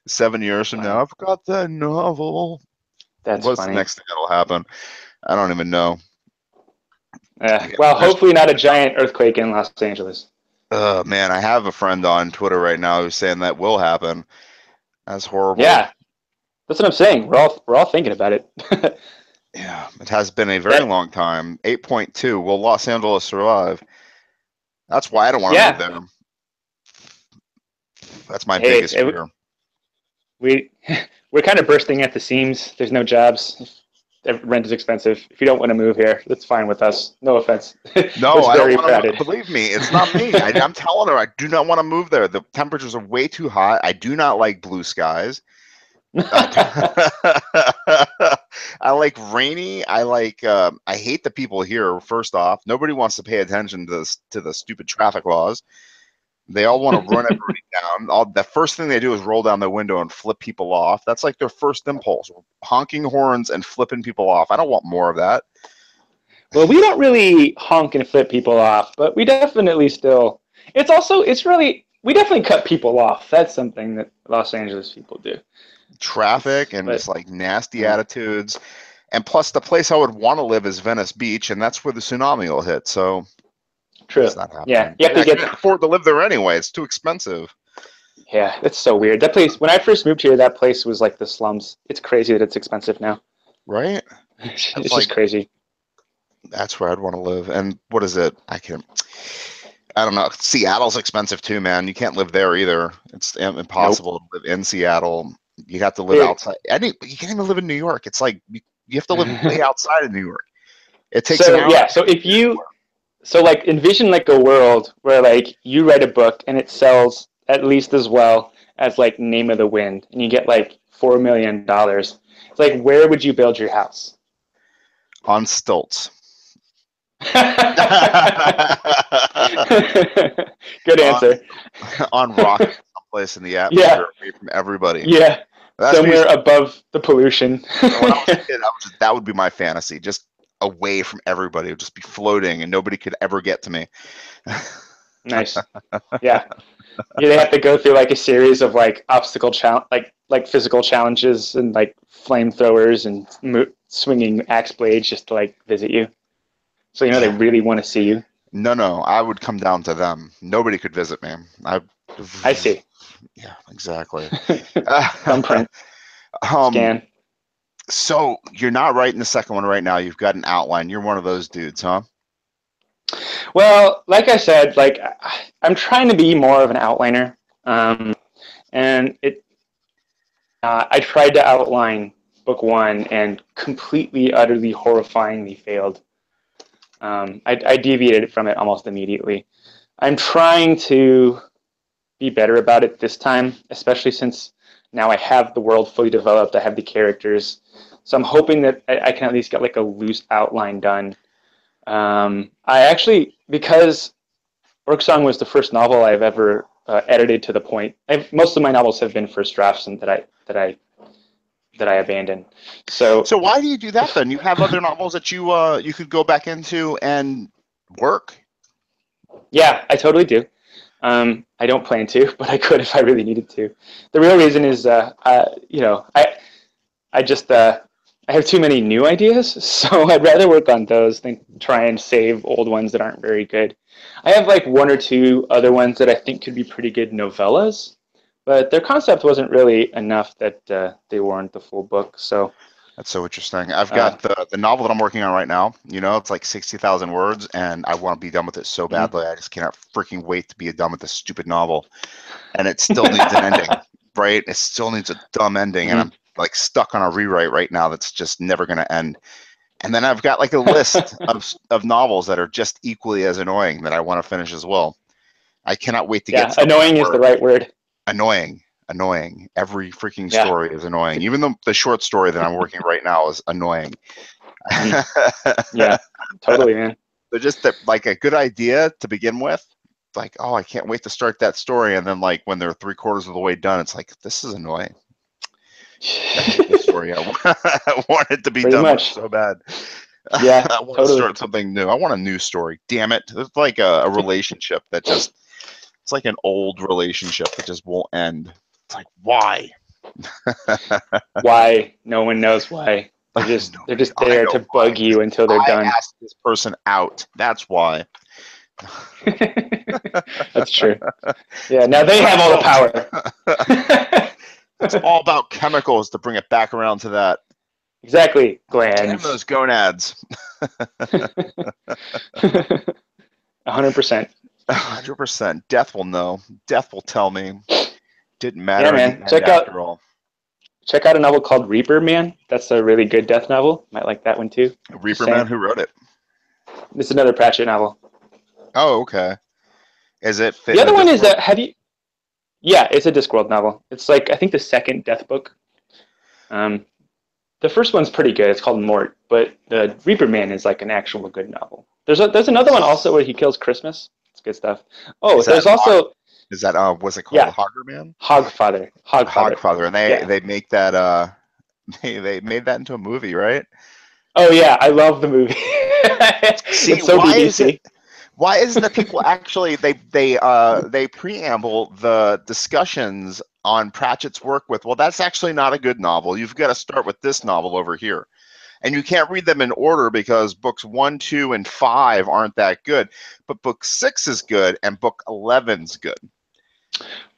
7 years from now, I've got that novel. That's What's the funny. next thing that'll happen? I don't even know. Yeah, Well, hopefully not a giant earthquake in Los Angeles. man, I have a friend on Twitter right now who's saying that will happen. That's horrible. Yeah, that's what I'm saying. We're all thinking about it. Yeah, it has been a very That long time. 8.2. Will Los Angeles survive? That's why I don't want to move yeah. there. That's my Hey, biggest fear. we're kind of bursting at the seams. There's no jobs. Rent is expensive. If you don't want to move here, that's fine with us. No offense. No, It's I don't very want to. crowded. Believe me, it's not me. I'm telling her I do not want to move there. The temperatures are way too hot. I do not like blue skies. I like rainy. I hate the people here. First off, nobody wants to pay attention to the stupid traffic laws. They all want to run everybody down. The first thing they do is roll down their window and flip people off. That's like their first impulse: honking horns and flipping people off. I don't want more of that. Well, we don't really honk and flip people off, but we definitely still. We definitely cut people off. That's something that Los Angeles people do. Traffic and But just like nasty yeah, attitudes. And plus, the place I would want to live is Venice Beach, and that's where the tsunami will hit. So true. it's not Yeah, happening. you have to I get. can't afford to live there anyway. It's too expensive. Yeah, it's so weird. That place. When I first moved here, that place was like the slums. It's crazy that it's expensive now. Right? It's It's just like crazy. that's where I'd want to live. And what is it? I don't know. Seattle's expensive too, man. You can't live there either. It's Nope. impossible to live in Seattle. You have to live Dude. outside. You can't even live in New York. It's like you have to live way outside of New York. It takes an So hour. yeah, so like envision like a world where like you write a book and it sells at least as well as like Name of the Wind, and you get like $4 million. It's like, where would you build your house? On stilts. Good answer. on rock someplace in the Yeah, atmosphere away from everybody. yeah, That's me. somewhere above the pollution. When I was a kid, that would be my fantasy. Just away from everybody. It would just be floating and nobody could ever get to me. Nice. Yeah. You have to go through like a series of like obstacle challenge, like physical challenges and like flamethrowers and swinging axe blades just to like visit you. So they really want to see you. No, I would come down to them. Nobody could visit me. I see. Yeah, exactly. Thumbprint. Scan. So you're not writing the second one right now. You've got an outline. You're one of those dudes, huh? Well, like I said, like I'm trying to be more of an outliner, and I tried to outline book one and completely, utterly, horrifyingly failed. I deviated from it almost immediately. I'm trying to be better about it this time, especially since now I have the world fully developed. I have the characters, so I'm hoping that I can at least get like a loose outline done. I actually, because Orc Song was the first novel I've ever edited to the point. Most of my novels have been first drafts and that I abandoned. So why do you do that then? You have other novels that you could go back into and work. Yeah, I totally do. I don't plan to, but I could if I really needed to. The real reason is, I have too many new ideas, so I'd rather work on those than try and save old ones that aren't very good. I have like one or two other ones that I think could be pretty good novellas, but their concept wasn't really enough that they warrant the full book. So that's so interesting. I've got the novel that I'm working on right now. You know, it's like 60,000 words, and I want to be done with it so badly. I just cannot freaking wait to be done with this stupid novel. And it still needs an ending, right? It still needs a dumb ending, and I'm like stuck on a rewrite right now that's just never going to end. And then I've got like a list of novels that are just equally as annoying that I want to finish as well. I cannot wait to get annoying is the right word. Annoying. Every freaking story is annoying. Even the short story that I'm working right now is annoying. Yeah, totally, man. They're just like a good idea to begin with. Like, oh, I can't wait to start that story. And then like when they're 3/4 of the way done, it's like, this is annoying. I hate this story. I want it to be Pretty done much. so bad. Yeah, I want to start something new. I want a new story. Damn it. It's like a relationship that just, it's like an old relationship that just won't end. It's like, why? Why? No one knows why. They're just there to bug you until they're done. I asked this person out. That's why. That's true. Yeah, now they have all the power. It's all about chemicals to bring it back around to that. Exactly. Glands. Damn those gonads. 100%. 100%. Death will know. Death will tell me. Didn't matter. Yeah, man. After all. Check out a novel called Reaper Man. That's a really good death novel. Might like that one too. Reaper Man, who wrote it? It's another Pratchett novel. Oh, okay. Is it fit the other one is yeah, it's a Discworld novel. It's like, I think, the second death book. The first one's pretty good. It's called Mort, but the Reaper Man is like an actual good novel. There's another one also where he kills Christmas. It's good stuff. Oh, there's also... Is that what's it called? Yeah. Hoggerman? Hogfather. Hogfather, and they make that they made that into a movie, right? Oh yeah, I love the movie. See, it's so BBC. Why isn't it people actually they preamble the discussions on Pratchett's work with, well, that's actually not a good novel. You've got to start with this novel over here. And you can't read them in order because books 1, 2, and 5 aren't that good. But book 6 is good and book 11's good.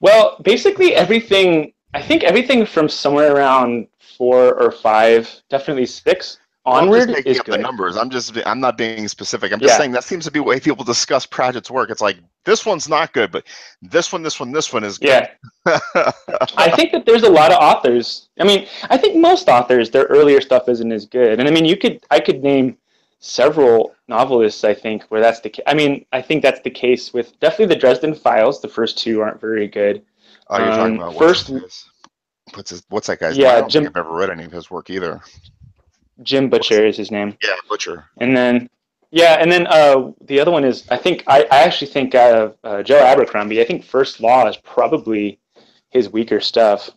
Well, basically everything, I think everything from somewhere around 4 or 5, definitely 6, onward I'm just making up good. The numbers. I'm not being specific. I'm just saying that seems to be the way people discuss Pratchett's work. It's like, this one's not good, but this one is good. Yeah. I think that there's a lot of authors. I mean, I think most authors, their earlier stuff isn't as good. And I mean, I could name several novelists, I think, where that's the case. I mean, I think that's the case with definitely the Dresden Files. The first 2 aren't very good. Oh, you're talking about what's that guy's name? I don't think I've ever read any of his work either. Jim Butcher is his name. Yeah, Butcher. And then the other one is, I actually think Joe Abercrombie. I think First Law is probably his weaker stuff.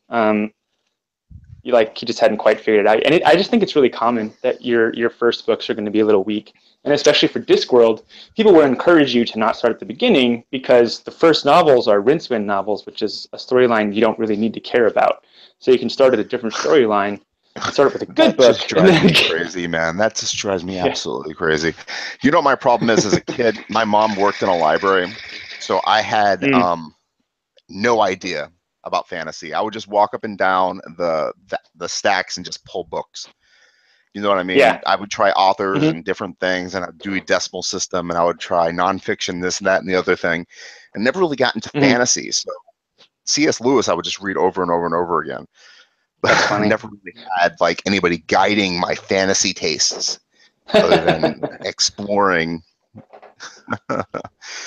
He just hadn't quite figured it out. And I just think it's really common that your first books are going to be a little weak. And especially for Discworld, people will encourage you to not start at the beginning because the first novels are Rincewind novels, which is a storyline you don't really need to care about. So you can start at a different storyline. Start up with a good book. Just drives me crazy, man. That just drives me absolutely crazy. You know what my problem is as a kid? My mom worked in a library, so I had no idea about fantasy. I would just walk up and down the stacks and just pull books. You know what I mean? Yeah. I would try authors Mhm. and different things, and I'd do a decimal system, and I would try nonfiction, this and that and the other thing, and never really got into Mhm. fantasy. So C.S. Lewis, I would just read over and over and over again. But That's I funny. never really had like anybody guiding my fantasy tastes other than exploring.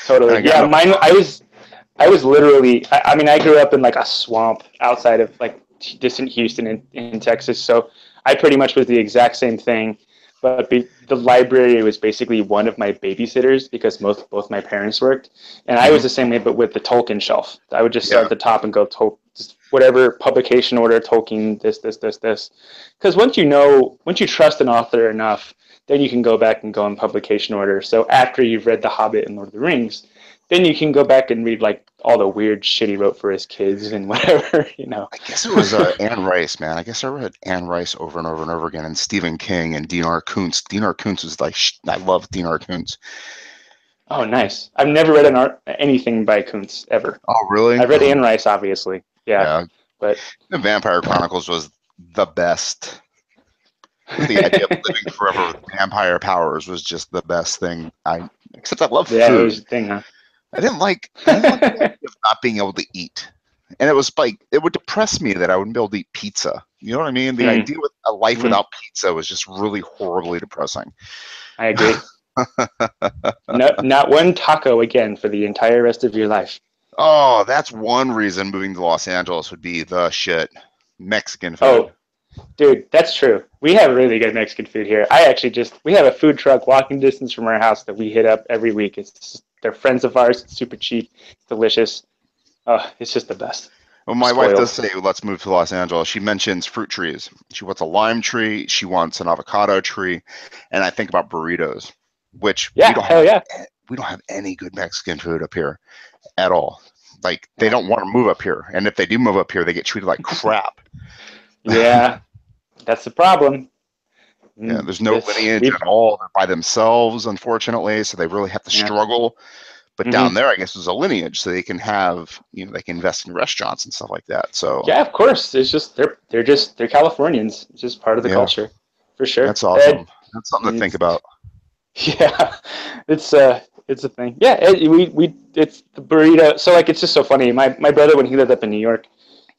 Totally. And I Yeah, got mine. I was literally. I mean, I grew up in like a swamp outside of like distant Houston in Texas, so I pretty much was the exact same thing. But the library was basically one of my babysitters because both my parents worked, and I was the same way, but with the Tolkien shelf. I would just start yeah, at the top and go just whatever publication order, Tolkien, this. Because once you trust an author enough, then you can go back and go in publication order. So after you've read The Hobbit and Lord of the Rings, then you can go back and read like all the weird shit he wrote for his kids and whatever, you know. I guess it was Anne Rice, man. I guess I read Anne Rice over and over and over again, and Stephen King and Dinar Kuntz. Dinar Kuntz was like, I love Dinar Kuntz. Oh, nice. I've never read anything by Kuntz ever. Oh, really? I've read Anne Rice, obviously. Yeah, Yeah. but The Vampire Chronicles was the best. The idea of living forever with vampire powers was just the best thing. Except I love yeah, it food. was a thing, huh? I didn't like the idea of not being able to eat. And it was like, it would depress me that I wouldn't be able to eat pizza. You know what I mean? The idea with a life without pizza was just really horribly depressing. I agree. No, not one taco again for the entire rest of your life. Oh, that's one reason moving to Los Angeles would be the shit. Mexican food. Oh, dude, that's true. We have really good Mexican food here. We have a food truck walking distance from our house that we hit up every week. They're friends of ours. It's super cheap. It's delicious. Oh, it's just the best. Well, my Spoiled. wife does say, let's move to Los Angeles. She mentions fruit trees. She wants a lime tree. She wants an avocado tree. And I think about burritos, which yeah, we don't have any good Mexican food up here at all. Like, they don't want to move up here. And if they do move up here, they get treated like crap. Yeah, that's the problem. Yeah, there's no lineage at all. They're by themselves, unfortunately, so they really have to struggle. But down there, I guess, there's a lineage, so they can have, they can invest in restaurants and stuff like that. So yeah, of course, it's just they're Californians. It's just part of the culture, for sure. That's awesome. That's something to think about. Yeah, it's a thing. Yeah, it's the burrito. So like, it's just so funny. My brother, when he lived up in New York,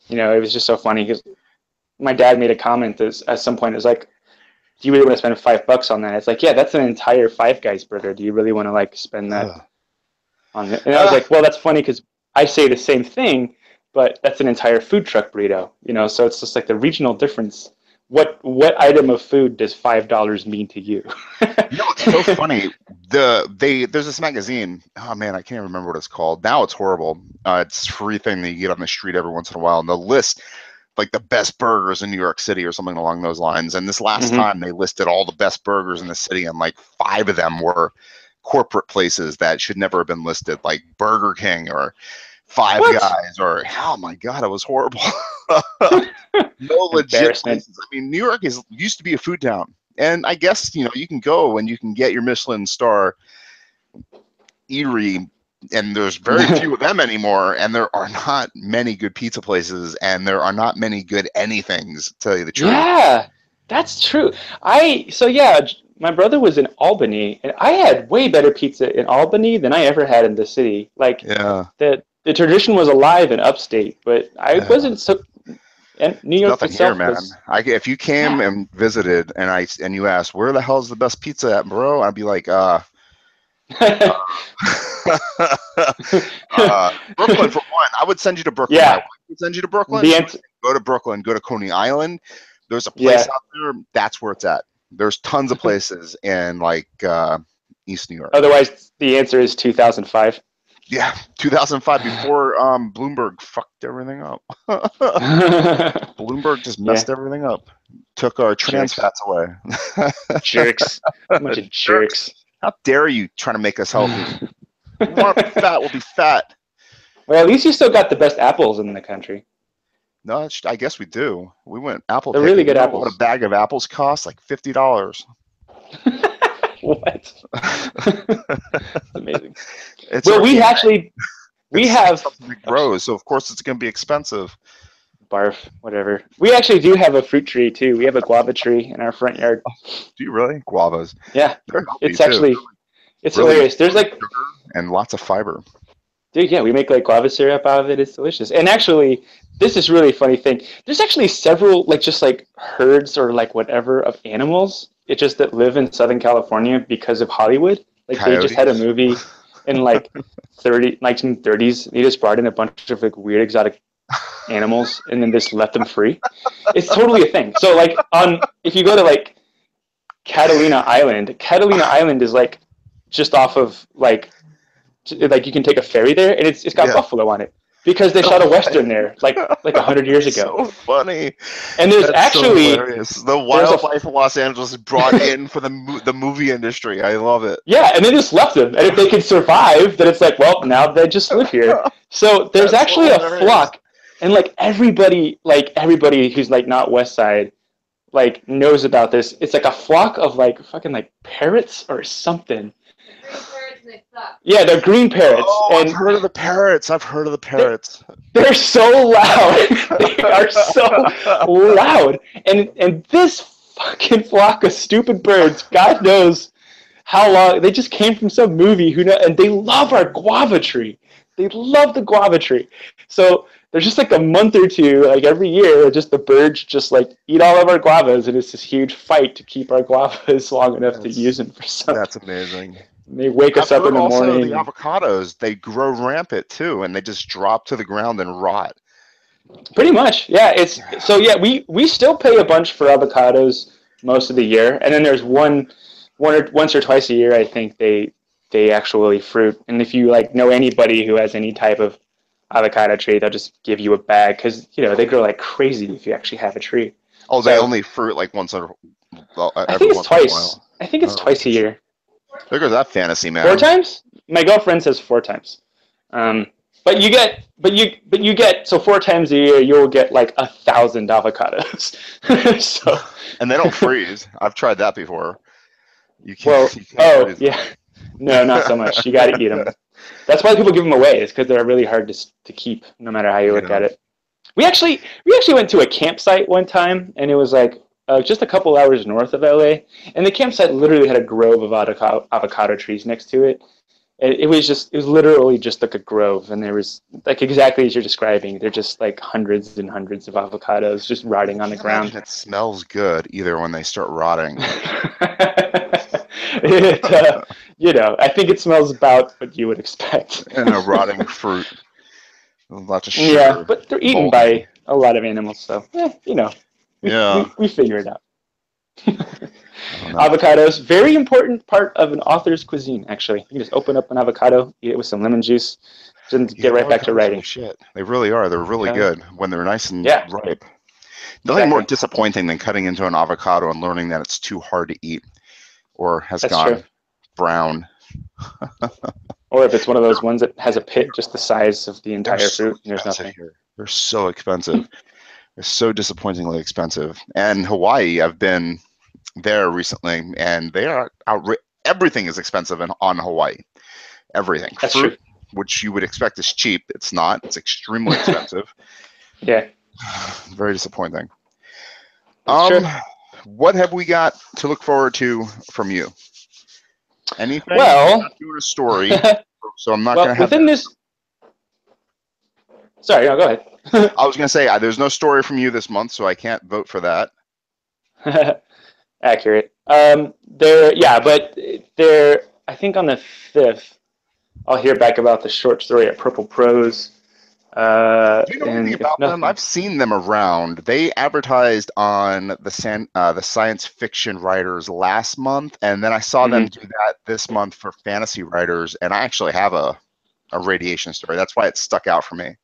it was just so funny because my dad made a comment at some point. It's like, do you really want to spend $5 on that? It's like, yeah, that's an entire Five Guys burger. Do you really want to like spend that on it? And I was like, well, that's funny because I say the same thing, but that's an entire food truck burrito. So it's just like the regional difference. What item of food does $5 mean to you? It's so funny. There's this magazine. Oh man, I can't even remember what it's called. Now it's horrible. It's a free thing that you get on the street every once in a while, and they'll list like the best burgers in New York City or something along those lines. And this last time they listed all the best burgers in the city, and like 5 of them were corporate places that should never have been listed, like Burger King or Five Guys, or oh my god, it was horrible. No legit places. I mean, New York used to be a food town, and I guess you can go and you can get your Michelin star eatery, and there's very few of them anymore, and there are not many good pizza places, and there are not many good anythings, to tell you the truth. Yeah, that's true. My brother was in Albany, and I had way better pizza in Albany than I ever had in the city. Like, the tradition was alive in upstate, but I wasn't so. And New York nothing itself here, man. If you came and visited, and you asked where the hell's the best pizza at, bro, I'd be like, Brooklyn for one. I would send you to Brooklyn. Yeah. I would send you to Brooklyn. Go to Brooklyn. Go to Coney Island. There's a place out there. That's where it's at. There's tons of places in like East New York. Otherwise, the answer is 2005. Yeah, 2005, before Bloomberg fucked everything up. Bloomberg just messed everything up. Took our trans fats away. Jerks. A bunch of jerks. How dare you try to make us healthy? We want to be fat, we'll be fat. Well, at least you still got the best apples in the country. No, I guess we do. We went apple They're picking. really good apples. What a bag of apples costs? Like $50. What? Amazing. It's well, organic. We have something that grows, so of course it's going to be expensive. Barf, whatever. We actually do have a fruit tree too. We have a guava tree in our front yard. Do you really? Guavas. Yeah, They're healthy it's too. actually it's Really hilarious. There's like, sugar and lots of fiber. dude, yeah, we make like guava syrup out of it. It's delicious. And actually, this is really funny thing. There's actually several like just like herds or like whatever of animals. It just that live in Southern California because of Hollywood. Like they just had a Coyotes. movie in like 1930s. They just brought in a bunch of like weird exotic animals and then just let them free. It's totally a thing. So like on if you go to like Catalina Island is like just off of like you can take a ferry there and it's got Yeah. buffalo on it because they shot a western there like 100 years ago. So funny. And there's That's actually so hilarious. The wildlife of Los Angeles is brought in for the movie industry. I love it. yeah, and they just left them. And if they could survive, then it's like, well, now they just live here. So there's That's actually so a hilarious. flock, and like everybody who's like not West Side, like knows about this. It's like a flock of like fucking like parrots or something. Yeah, they're green parrots, Oh, and I've heard of the parrots. I've heard of the parrots. they're so loud. They are so loud, and this fucking flock of stupid birds, God knows how long they just came from some movie. Who know? And they love our guava tree. They love the guava tree. So there's just like a month or two, like every year, just the birds just like eat all of our guavas, and it's this huge fight to keep our guavas long enough to use them for something. That's amazing. They wake us I've up in heard the also morning. the avocados, they grow rampant too, and they just drop to the ground and rot. Pretty much, yeah. It's so yeah. We still pay a bunch for avocados most of the year, and then there's once or twice a year I think they actually fruit. And if you like know anybody who has any type of avocado tree, they'll just give you a bag because they grow like crazy if you actually have a tree. Oh, they only fruit like once every I think it's once in a twice. while. I think it's twice a year. There goes that fantasy, man. 4 times? My girlfriend says 4 times. But you get so 4 times a year you'll get like 1,000 avocados. So And they don't freeze. I've tried that before. You well, can't freeze them. yeah, no, not so much. You got to eat them. That's why people give them away. Is because they're really hard to keep, no matter how you look at it. We actually went to a campsite one time, and it was like just a couple hours north of LA, and the campsite literally had a grove of avocado trees next to it. It was literally just like a grove, and there was like exactly as you're describing. They're just like hundreds and hundreds of avocados just rotting on the ground. It smells good either when they start rotting. I think it smells about what you would expect. And a rotting fruit. Lots of sugar. Yeah, but they're eaten by a lot of animals, so we figure it out. Avocados, very important part of an author's cuisine, actually. You can just open up an avocado, eat it with some lemon juice, then get right back to writing. Shit. They really are. They're really good when they're nice and ripe. Nothing more disappointing than cutting into an avocado and learning that it's too hard to eat or has gone brown. Or if it's one of those ones that has a pit just the size of the entire fruit and there's nothing. They're so expensive. They're so disappointingly expensive. And Hawaii, I've been there recently, and they are everything is expensive on Hawaii. Everything. That's Fruit, true. which you would expect is cheap. It's not. It's extremely expensive. Yeah. Very disappointing. True. What have we got to look forward to from you? Anything? Well, I'm not doing a story, so I'm not going to have within this. Sorry, no, go ahead. I was going to say there's no story from you this month, so I can't vote for that. Accurate. But I think on the 5th, I'll hear back about the short story at Purple Prose. Do you know anything about them? I've seen them around. They advertised on the science fiction writers last month, and then I saw them do that this month for fantasy writers, and I actually have a radiation story. That's why it stuck out for me.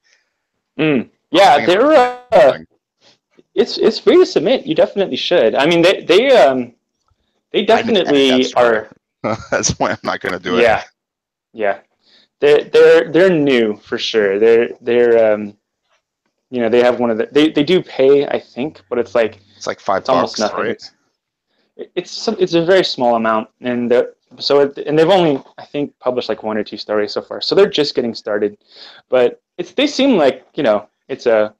Yeah, they're it's free to submit. You definitely should. I mean, they definitely are. That's why I'm not going to do it. Yeah. They're new for sure. They're they have one of the they do pay, I think, but it's like $5. It's almost nothing. Right? It's a very small amount, and and they've only, I think, published like 1 or 2 stories so far. So they're just getting started, but they seem like, it's a,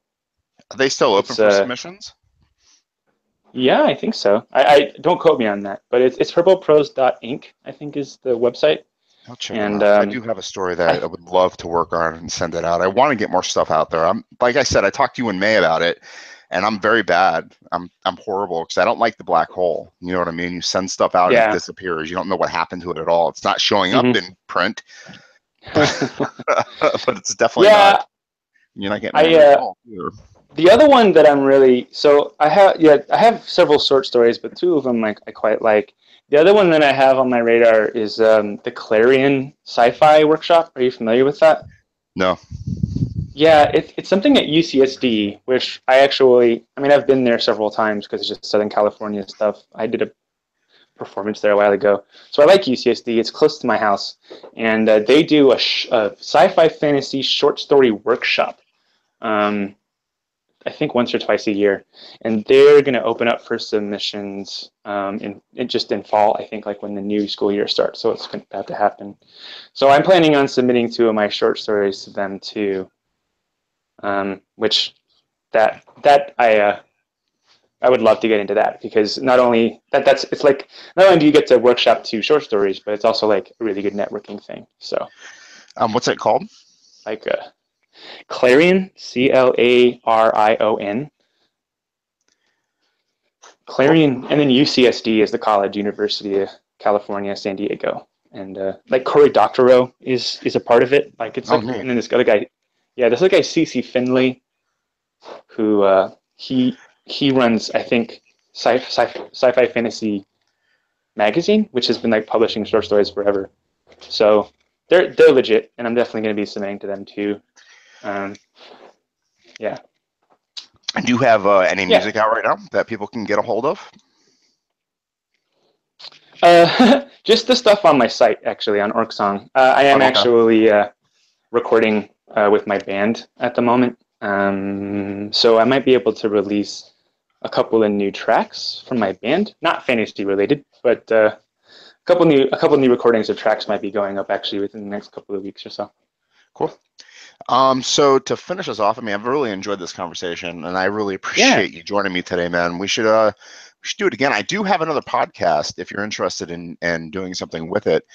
Are they still open it's for a, submissions? yeah, I think so. I don't quote me on that, but it's herbalprose.inc, I think is the website. I'll check them And out. I do have a story that I would love to work on and send it out. I want to get more stuff out there. Like I said, I talked to you in May about it, and I'm very bad. I'm horrible because I don't like the black hole. You know what I mean? You send stuff out and it yeah. disappears. You don't know what happened to it at all. It's not showing up in print, but it's definitely Yeah, not. You're not getting any results either. the other one that I have several short stories, but 2 of them I quite like. The other one that I have on my radar is the Clarion Sci-Fi Workshop. Are you familiar with that? No. Yeah, it's something at UCSD, which I've been there several times because it's just Southern California stuff. I did a performance there a while ago. So I like UCSD. It's close to my house. And they do a sci-fi fantasy short story workshop. I think once or twice a year, and they're going to open up for submissions in fall. I think like when the new school year starts, so it's about to happen. So I'm planning on submitting 2 of my short stories to them too, which I would love to get into that because not only do you get to workshop 2 short stories, but it's also like a really good networking thing. So, What's it called? like Clarion, Clarion. Clarion, and then UCSD is the college, University of California, San Diego, and like Cory Doctorow is a part of it. Like it's Neat. and then this other guy, this other guy CC Finley, who he runs I think sci-fi fantasy magazine, which has been like publishing short stories forever. So they're legit, and I'm definitely going to be submitting to them too. Yeah. Do you have any music out right now that people can get a hold of? Just the stuff on my site, actually, on Orksong. I am actually recording with my band at the moment, so I might be able to release a couple of new tracks from my band, not fantasy related, but a couple new recordings of tracks might be going up actually within the next couple of weeks or so. Cool. So to finish us off, I've really enjoyed this conversation, and I really appreciate you joining me today, man. We should do it again. I do have another podcast if you're interested in doing something with it.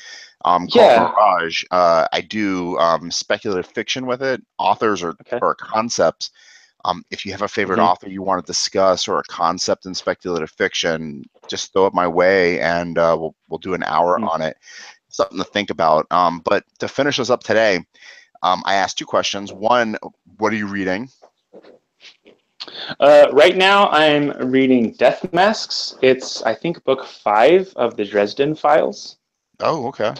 Called Mirage. I do speculative fiction with it, authors or concepts. If you have a favorite author you want to discuss or a concept in speculative fiction, just throw it my way, and we'll do an hour on it. Something to think about. But to finish us up today, I asked 2 questions. One, what are you reading? Right now, I'm reading Death Masks. It's, I think, book 5 of the Dresden Files. Oh, okay.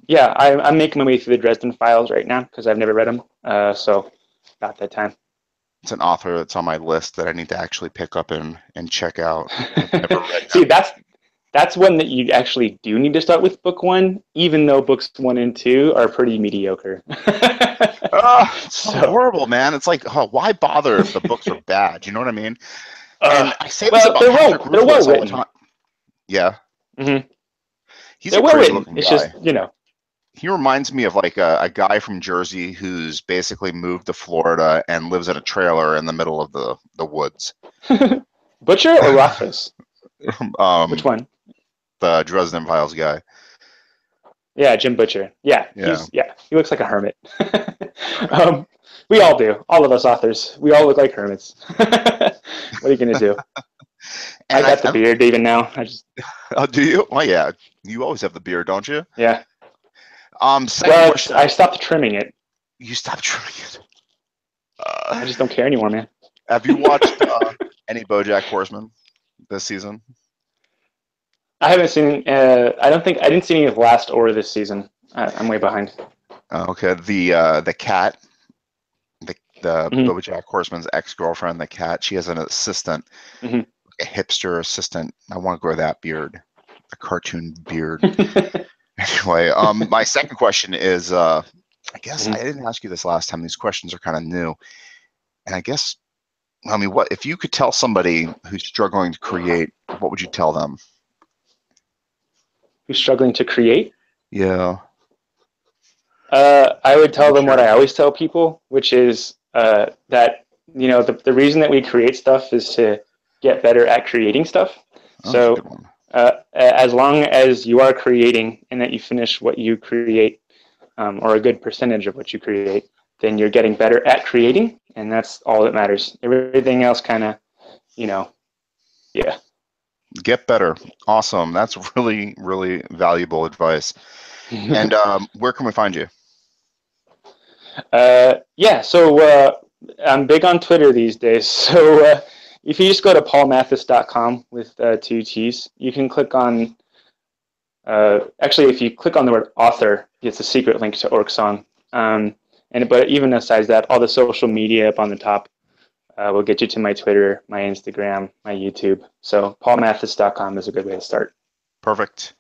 Yeah, I'm making my way through the Dresden Files right now because I've never read them. So about that time. It's an author that's on my list that I need to actually pick up and check out. I've never read See, that's one that you actually do need to start with book 1, even though books 1 and 2 are pretty mediocre. It's so horrible, man. It's like, why bother if the books are bad? You know what I mean? And I say this about Patrick Rothfuss all the time. Yeah. He's a crazy looking guy. It's just, He reminds me of like a guy from Jersey who's basically moved to Florida and lives in a trailer in the middle of the woods. Butcher or Rothfuss? Which one? The Dresden Files guy. Yeah, Jim Butcher. Yeah. He looks like a hermit. We all do. All of us authors. We all look like hermits. What are you gonna do? I got the beard even now. Oh, do you? Oh, yeah. You always have the beard, don't you? Yeah. Second question. I stopped trimming it. You stopped trimming it. I just don't care anymore, man. Have you watched any BoJack Horseman this season? I haven't seen. I didn't see any of last or this season. I'm way behind. Okay. The cat, the BoJack Horseman's ex-girlfriend, the cat. She has an assistant, a hipster assistant. I want to grow that beard, a cartoon beard. Anyway, my second question is, I guess I didn't ask you this last time. These questions are kind of new, and I guess, what if you could tell somebody who's struggling to create? What would you tell them? who's struggling to create, Yeah. I would tell them what Sure. I always tell people, which is that the reason that we create stuff is to get better at creating stuff. Oh, that's a So good one. as long as you are creating and that you finish what you create, or a good percentage of what you create, then you're getting better at creating, and that's all that matters. Everything else kind of, yeah. Get better. Awesome. That's really, really valuable advice. And where can we find you? Yeah, so I'm big on Twitter these days. So if you just go to paulmathis.com with 2 T's, you can click on, actually, if you click on the word author, it's a secret link to Orksong. But even aside that, all the social media up on the top will get you to my Twitter, my Instagram, my YouTube. So paulmathis.com is a good way to start. Perfect.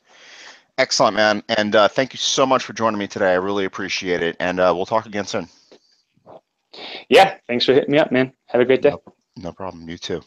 Excellent, man. And thank you so much for joining me today. I really appreciate it. And we'll talk again soon. Yeah, thanks for hitting me up, man. Have a great day. No problem. You too.